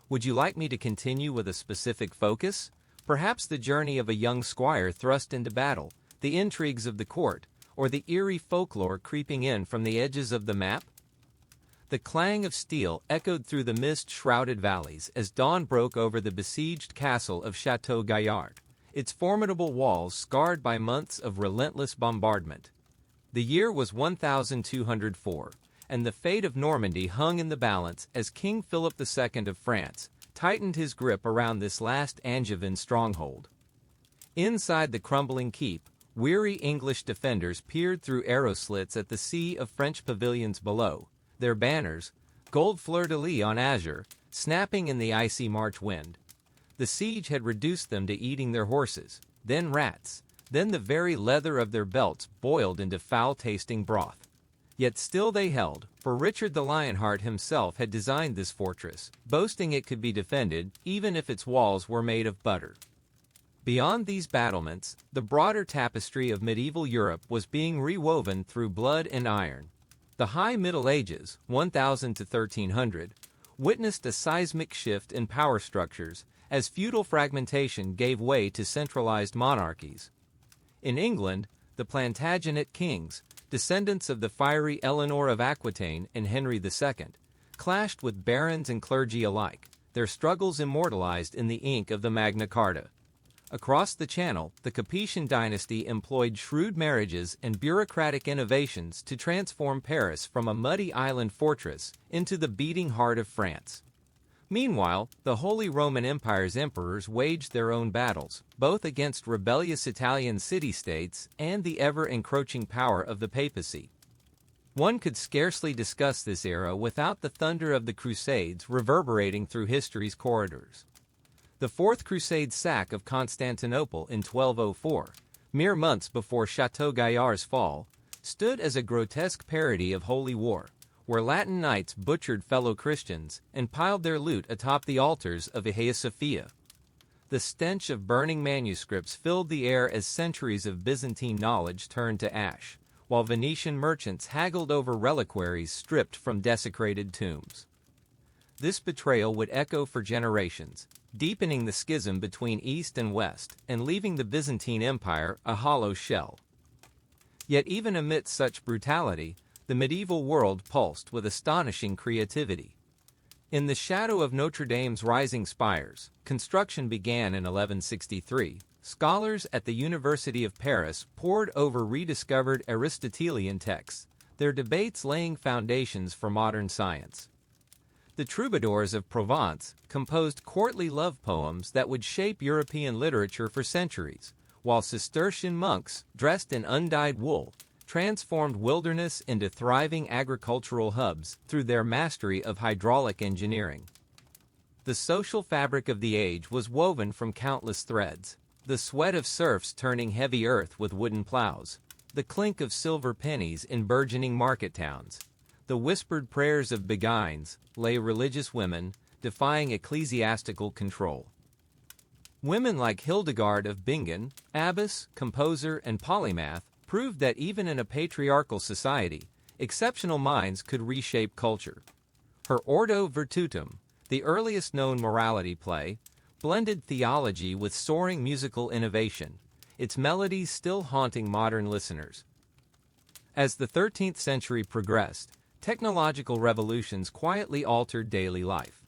Would you like me to continue with a specific focus? Perhaps the journey of a young squire thrust into battle, the intrigues of the court, or the eerie folklore creeping in from the edges of the map? The clang of steel echoed through the mist-shrouded valleys as dawn broke over the besieged castle of Château Gaillard, its formidable walls scarred by months of relentless bombardment. The year was 1204, and the fate of Normandy hung in the balance as King Philip II of France tightened his grip around this last Angevin stronghold. Inside the crumbling keep, weary English defenders peered through arrow slits at the sea of French pavilions below, their banners, gold fleur-de-lis on azure, snapping in the icy March wind. The siege had reduced them to eating their horses, then rats, then the very leather of their belts boiled into foul-tasting broth. Yet still they held, for Richard the Lionheart himself had designed this fortress, boasting it could be defended even if its walls were made of butter. Beyond these battlements, the broader tapestry of medieval Europe was being rewoven through blood and iron. The High Middle Ages, 1000 to 1300, witnessed a seismic shift in power structures as feudal fragmentation gave way to centralized monarchies. In England, the Plantagenet kings, descendants of the fiery Eleanor of Aquitaine and Henry II, clashed with barons and clergy alike, their struggles immortalized in the ink of the Magna Carta. Across the Channel, the Capetian dynasty employed shrewd marriages and bureaucratic innovations to transform Paris from a muddy island fortress into the beating heart of France. Meanwhile, the Holy Roman Empire's emperors waged their own battles, both against rebellious Italian city-states and the ever-encroaching power of the papacy. One could scarcely discuss this era without the thunder of the Crusades reverberating through history's corridors. The Fourth Crusade sack of Constantinople in 1204, mere months before Château Gaillard's fall, stood as a grotesque parody of holy war, where Latin knights butchered fellow Christians and piled their loot atop the altars of Hagia Sophia. The stench of burning manuscripts filled the air as centuries of Byzantine knowledge turned to ash, while Venetian merchants haggled over reliquaries stripped from desecrated tombs. This betrayal would echo for generations, deepening the schism between East and West and leaving the Byzantine Empire a hollow shell. Yet even amidst such brutality, the medieval world pulsed with astonishing creativity. In the shadow of Notre Dame's rising spires, construction began in 1163. Scholars at the University of Paris pored over rediscovered Aristotelian texts, their debates laying foundations for modern science. The troubadours of Provence composed courtly love poems that would shape European literature for centuries, while Cistercian monks, dressed in undyed wool, transformed wilderness into thriving agricultural hubs through their mastery of hydraulic engineering. The social fabric of the age was woven from countless threads, the sweat of serfs turning heavy earth with wooden plows, the clink of silver pennies in burgeoning market towns, the whispered prayers of beguines, lay religious women, defying ecclesiastical control. Women like Hildegard of Bingen, abbess, composer, and polymath, proved that even in a patriarchal society, exceptional minds could reshape culture. Her Ordo Virtutum, the earliest known morality play, blended theology with soaring musical innovation, its melodies still haunting modern listeners. As the 13th century progressed, technological revolutions quietly altered daily life.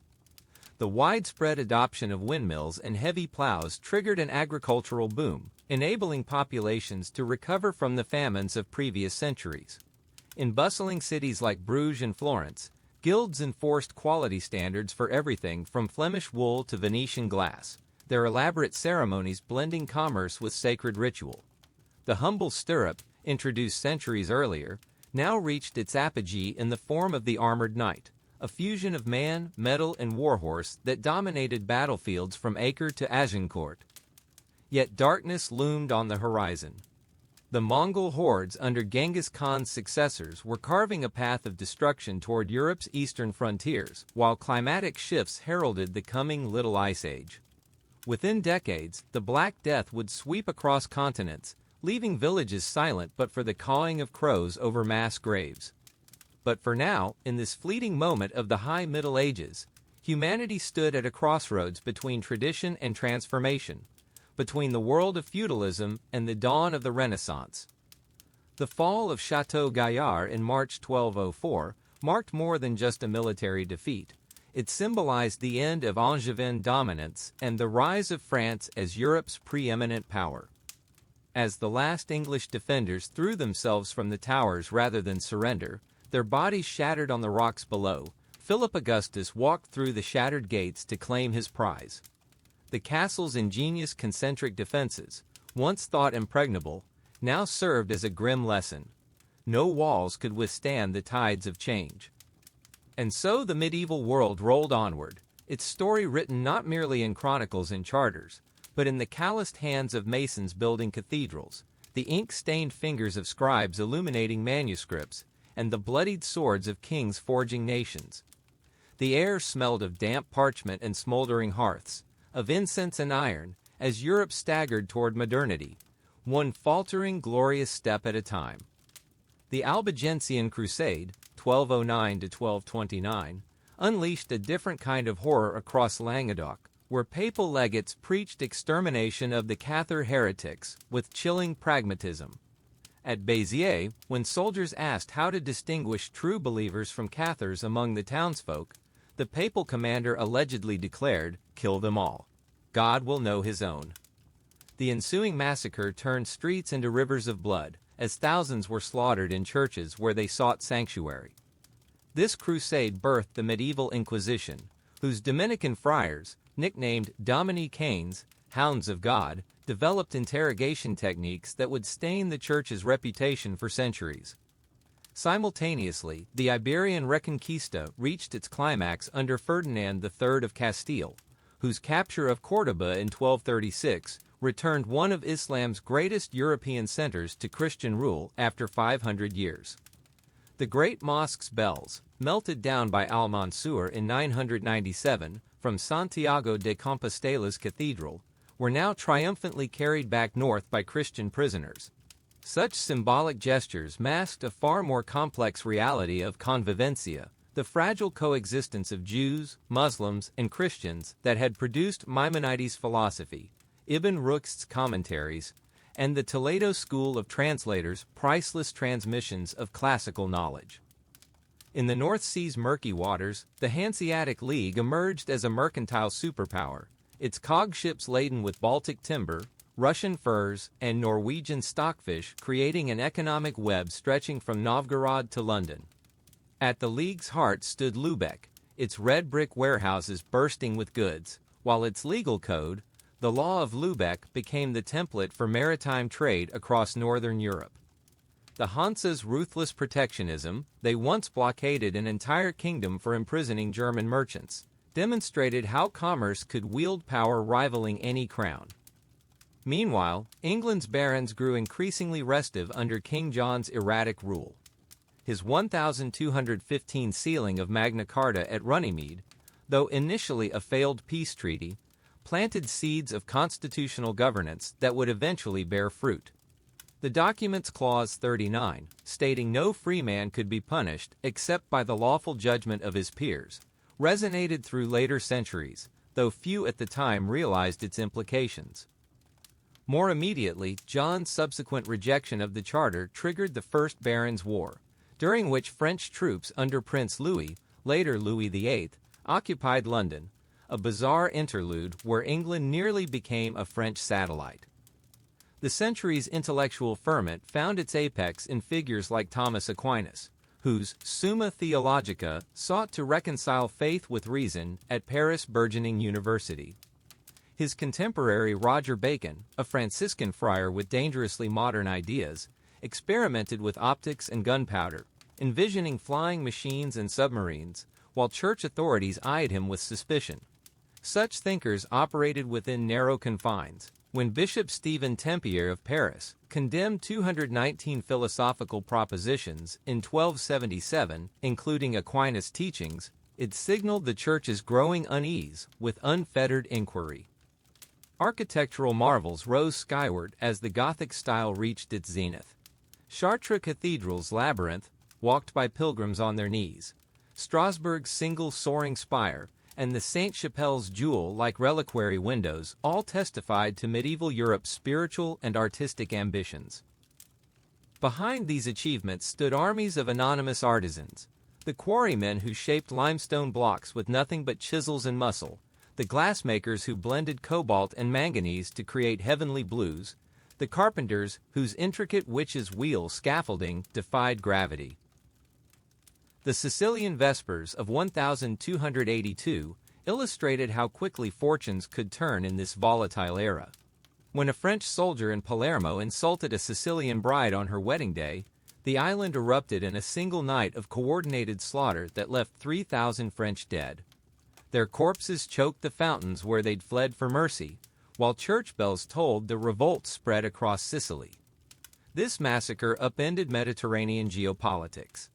The widespread adoption of windmills and heavy plows triggered an agricultural boom, enabling populations to recover from the famines of previous centuries. In bustling cities like Bruges and Florence, guilds enforced quality standards for everything from Flemish wool to Venetian glass, their elaborate ceremonies blending commerce with sacred ritual. The humble stirrup, introduced centuries earlier, now reached its apogee in the form of the armored knight, a fusion of man, metal, and warhorse that dominated battlefields from Acre to Agincourt. Yet darkness loomed on the horizon. The Mongol hordes under Genghis Khan's successors were carving a path of destruction toward Europe's eastern frontiers, while climatic shifts heralded the coming Little Ice Age. Within decades, the Black Death would sweep across continents, leaving villages silent but for the cawing of crows over mass graves. But for now, in this fleeting moment of the High Middle Ages, humanity stood at a crossroads between tradition and transformation, between the world of feudalism and the dawn of the Renaissance. The fall of Château Gaillard in March 1204 marked more than just a military defeat. It symbolized the end of Angevin dominance and the rise of France as Europe's preeminent power. As the last English defenders threw themselves from the towers rather than surrender, their bodies shattered on the rocks below, Philip Augustus walked through the shattered gates to claim his prize. The castle's ingenious concentric defenses, once thought impregnable, now served as a grim lesson. No walls could withstand the tides of change. And so the medieval world rolled onward, its story written not merely in chronicles and charters, but in the calloused hands of masons building cathedrals, the ink-stained fingers of scribes illuminating manuscripts, and the bloodied swords of kings forging nations. The air smelled of damp parchment and smoldering hearths, of incense and iron, as Europe staggered toward modernity, one faltering, glorious step at a time. The Albigensian Crusade, 1209 to 1229, unleashed a different kind of horror across Languedoc, where papal legates preached extermination of the Cathar heretics with chilling pragmatism. At Béziers, when soldiers asked how to distinguish true believers from Cathars among the townsfolk, the papal commander allegedly declared, "Kill them all. God will know his own." The ensuing massacre turned streets into rivers of blood, as thousands were slaughtered in churches where they sought sanctuary. This crusade birthed the medieval Inquisition, whose Dominican friars, nicknamed Dominicanes, Hounds of God, developed interrogation techniques that would stain the church's reputation for centuries. Simultaneously, the Iberian Reconquista reached its climax under Ferdinand III of Castile, whose capture of Córdoba in 1236 returned one of Islam's greatest European centers to Christian rule after 500 years. The great mosque's bells, melted down by Al-Mansur in 997 from Santiago de Compostela's cathedral, were now triumphantly carried back north by Christian prisoners. Such symbolic gestures masked a far more complex reality of convivencia, the fragile coexistence of Jews, Muslims, and Christians that had produced Maimonides' philosophy, Ibn Rushd's commentaries, and the Toledo School of Translators' priceless transmissions of classical knowledge. In the North Sea's murky waters, the Hanseatic League emerged as a mercantile superpower, its cog ships laden with Baltic timber, Russian furs, and Norwegian stockfish creating an economic web stretching from Novgorod to London. At the League's heart stood Lübeck, its red brick warehouses bursting with goods, while its legal code, the Law of Lübeck, became the template for maritime trade across northern Europe. The Hanse's ruthless protectionism, they once blockaded an entire kingdom for imprisoning German merchants, demonstrated how commerce could wield power rivaling any crown. Meanwhile, England's barons grew increasingly restive under King John's erratic rule. His 1215 sealing of Magna Carta at Runnymede, though initially a failed peace treaty, planted seeds of constitutional governance that would eventually bear fruit. The document's Clause 39, stating no free man could be punished except by the lawful judgment of his peers, resonated through later centuries, though few at the time realized its implications. More immediately, John's subsequent rejection of the charter triggered the First Barons' War, during which French troops under Prince Louis, later Louis VIII, occupied London, a bizarre interlude where England nearly became a French satellite. The century's intellectual ferment found its apex in figures like Thomas Aquinas, whose Summa Theologica sought to reconcile faith with reason at Paris' burgeoning university. His contemporary Roger Bacon, a Franciscan friar with dangerously modern ideas, experimented with optics and gunpowder, envisioning flying machines and submarines, while church authorities eyed him with suspicion. Such thinkers operated within narrow confines. When Bishop Stephen Tempier of Paris condemned 219 philosophical propositions in 1277, including Aquinas' teachings, it signaled the Church's growing unease with unfettered inquiry. Architectural marvels rose skyward as the Gothic style reached its zenith. Chartres Cathedral's labyrinth, walked by pilgrims on their knees, Strasbourg's single soaring spire, and the Sainte-Chapelle's jewel-like reliquary windows all testified to medieval Europe's spiritual and artistic ambitions. Behind these achievements stood armies of anonymous artisans, the quarrymen who shaped limestone blocks with nothing but chisels and muscle, the glassmakers who blended cobalt and manganese to create heavenly blues, the carpenters whose intricate witches' wheel scaffolding defied gravity. The Sicilian Vespers of 1282 illustrated how quickly fortunes could turn in this volatile era. When a French soldier in Palermo insulted a Sicilian bride on her wedding day, the island erupted in a single night of coordinated slaughter that left 3,000 French dead. Their corpses choked the fountains where they'd fled for mercy, while church bells tolled the revolt spread across Sicily. This massacre upended Mediterranean geopolitics.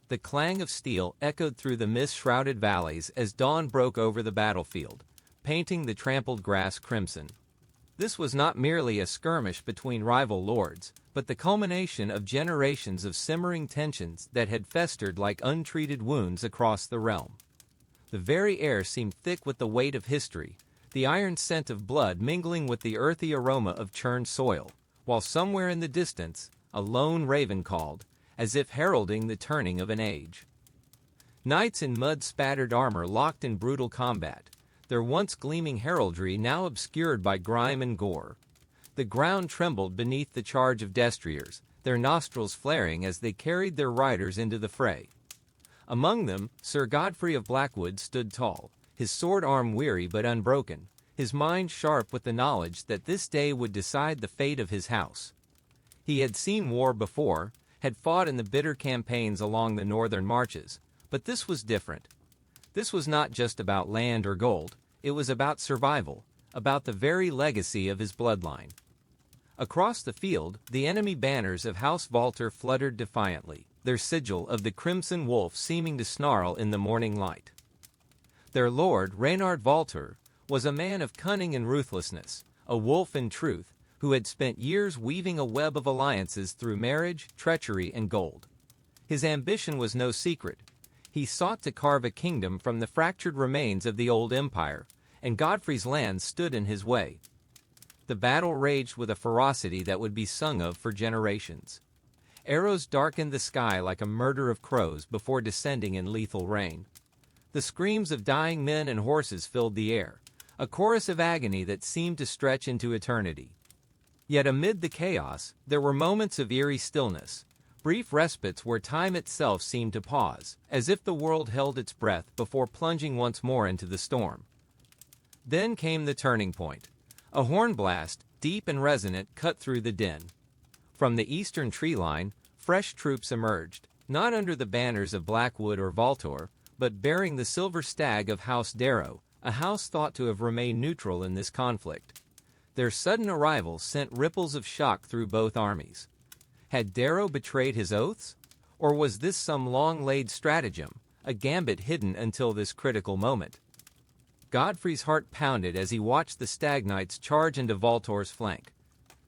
The clang of steel echoed through the mist-shrouded valleys as dawn broke over the battlefield, painting the trampled grass crimson. This was not merely a skirmish between rival lords, but the culmination of generations of simmering tensions that had festered like untreated wounds across the realm. The very air seemed thick with the weight of history, the iron scent of blood mingling with the earthy aroma of churned soil, while somewhere in the distance, a lone raven called, as if heralding the turning of an age. Knights in mud-spattered armor locked in brutal combat, their once gleaming heraldry now obscured by grime and gore. The ground trembled beneath the charge of destriers, their nostrils flaring as they carried their riders into the fray. Among them, Sir Godfrey of Blackwood stood tall, his sword arm weary but unbroken, his mind sharp with the knowledge that this day would decide the fate of his house. He had seen war before, had fought in the bitter campaigns along the northern marches, but this was different. This was not just about land or gold, it was about survival, about the very legacy of his bloodline. Across the field, the enemy banners of House Walter fluttered defiantly, their sigil of the crimson wolf seeming to snarl in the morning light. Their lord, Reynard Walter, was a man of cunning and ruthlessness, a wolf in truth, who had spent years weaving a web of alliances through marriage, treachery, and gold. His ambition was no secret. He sought to carve a kingdom from the fractured remains of the old empire, and Godfrey's lands stood in his way. The battle raged with a ferocity that would be sung of for generations. Arrows darkened the sky like a murder of crows before descending in lethal rain. The screams of dying men and horses filled the air, a chorus of agony that seemed to stretch into eternity. Yet amid the chaos, there were moments of eerie stillness, brief respites where time itself seemed to pause, as if the world held its breath before plunging once more into the storm. Then came the turning point. A horn blast, deep and resonant, cut through the din. From the eastern tree line, fresh troops emerged, not under the banners of Blackwood or Voltor, but bearing the silver stag of House Darrow, a house thought to have remained neutral in this conflict. Their sudden arrival sent ripples of shock through both armies. Had Darrow betrayed his oaths? Or was this some long-laid stratagem, a gambit hidden until this critical moment? Godfrey's heart pounded as he watched the Stag Knights charge into Voltor's flank.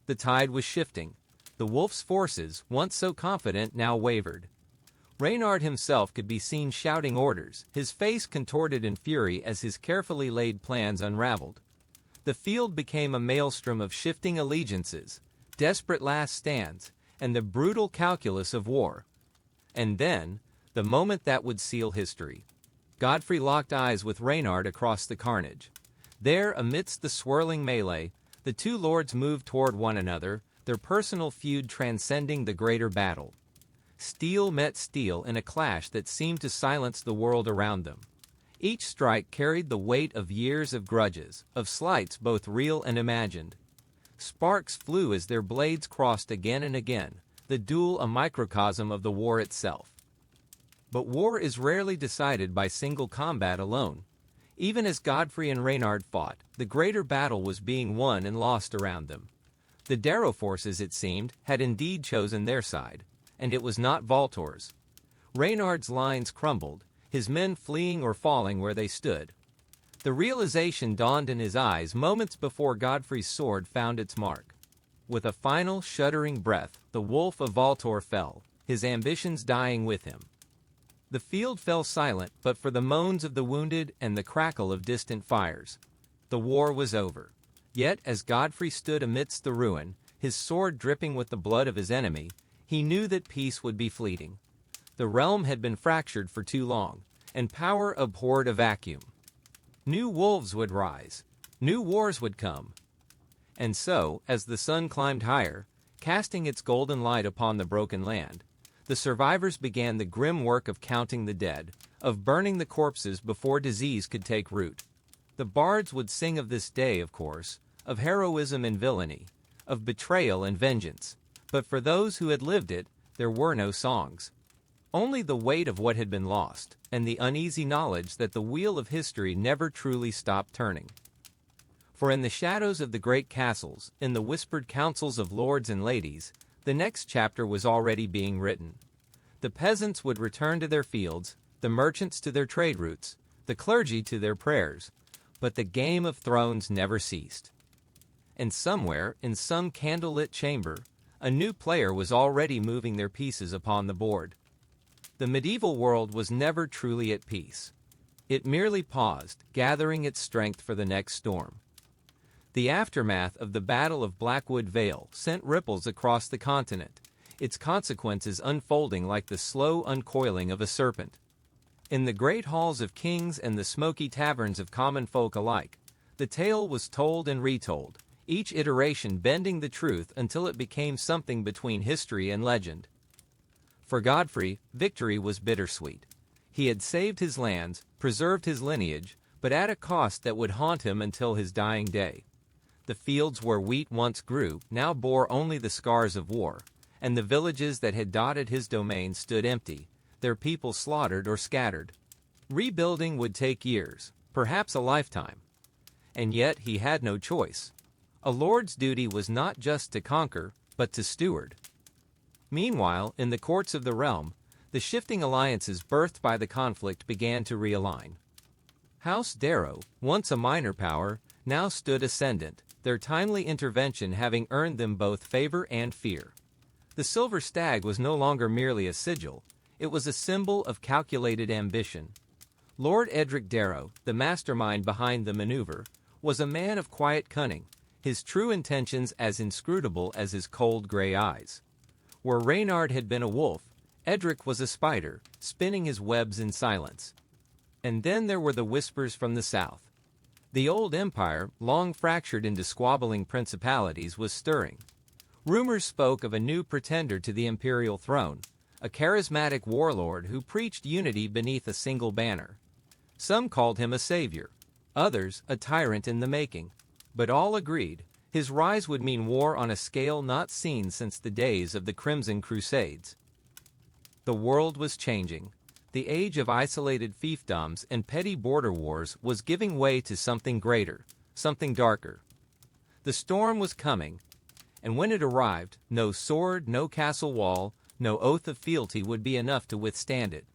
The tide was shifting. The wolf's forces, once so confident, now wavered. Reynard himself could be seen shouting orders, his face contorted in fury as his carefully laid plans unraveled. The field became a maelstrom of shifting allegiances, desperate last stands, and the brutal calculus of war. And then, the moment that would seal history. Godfrey locked eyes with Reynard across the carnage. There, amidst the swirling melee, the two lords moved toward one another, their personal feud transcending the greater battle. Steel met steel in a clash that seemed to silence the world around them. Each strike carried the weight of years of grudges, of slights both real and imagined. Sparks flew as their blades crossed again and again, the duel a microcosm of the war itself. But war is rarely decided by single combat alone. Even as Godfrey and Reynard fought, the greater battle was being won and lost around them. The Darrow forces, it seemed, had indeed chosen their side, and it was not Voltor's. Reynard's lines crumbled, his men fleeing or falling where they stood. The realization dawned in his eyes moments before Godfrey's sword found its mark. With a final, shuddering breath, the wolf of Voltor fell, his ambitions dying with him. The field fell silent but for the moans of the wounded and the crackle of distant fires. The war was over. Yet, as Godfrey stood amidst the ruin, his sword dripping with the blood of his enemy, he knew that peace would be fleeting. The realm had been fractured for too long, and power abhorred a vacuum. New wolves would rise. New wars would come. And so, as the sun climbed higher, casting its golden light upon the broken land, the survivors began the grim work of counting the dead, of burning the corpses before disease could take root. The bards would sing of this day, of course, of heroism and villainy, of betrayal and vengeance, but for those who had lived it, there were no songs. Only the weight of what had been lost, and the uneasy knowledge that the wheel of history never truly stopped turning. For in the shadows of the great castles, in the whispered councils of lords and ladies, the next chapter was already being written. The peasants would return to their fields, the merchants to their trade routes, the clergy to their prayers, but the Game of Thrones never ceased. And somewhere, in some candlelit chamber, a new player was already moving their pieces upon the board. The medieval world was never truly at peace. It merely paused, gathering its strength for the next storm. The aftermath of the Battle of Blackwood Vale sent ripples across the continent, its consequences unfolding like the slow uncoiling of a serpent. In the great halls of kings and the smoky taverns of common folk alike, the tale was told and retold, each iteration bending the truth until it became something between history and legend. For Godfrey, victory was bittersweet. He had saved his lands, preserved his lineage, but at a cost that would haunt him until his dying day. The fields where wheat once grew now bore only the scars of war, and the villages that had dotted his domain stood empty, their people slaughtered or scattered. Rebuilding would take years, perhaps a lifetime. And yet he had no choice. A lord's duty was not just to conquer, but to steward. Meanwhile, in the courts of the realm, the shifting alliances birthed by the conflict began to realign. House Darrow, once a minor power, now stood ascendant, their timely intervention having earned them both favor and fear. The Silver Stag was no longer merely a sigil, it was a symbol of calculated ambition. Lord Edric Darrow, the mastermind behind the maneuver, was a man of quiet cunning, his true intentions as inscrutable as his cold gray eyes. Where Reynard had been a wolf, Edric was a spider, spinning his webs in silence. And then there were the whispers from the south. The old empire, long fractured into squabbling principalities, was stirring. Rumors spoke of a new pretender to the imperial throne, a charismatic warlord who preached unity beneath a single banner. Some called him a savior, others a tyrant in the making, but all agreed his rise would mean war on a scale not seen since the days of the Crimson Crusades. The world was changing. The age of isolated fiefdoms and petty border wars was giving way to something greater, something darker. The storm was coming, and when it arrived, no sword, no castle wall, no oath of fealty would be enough to withstand it.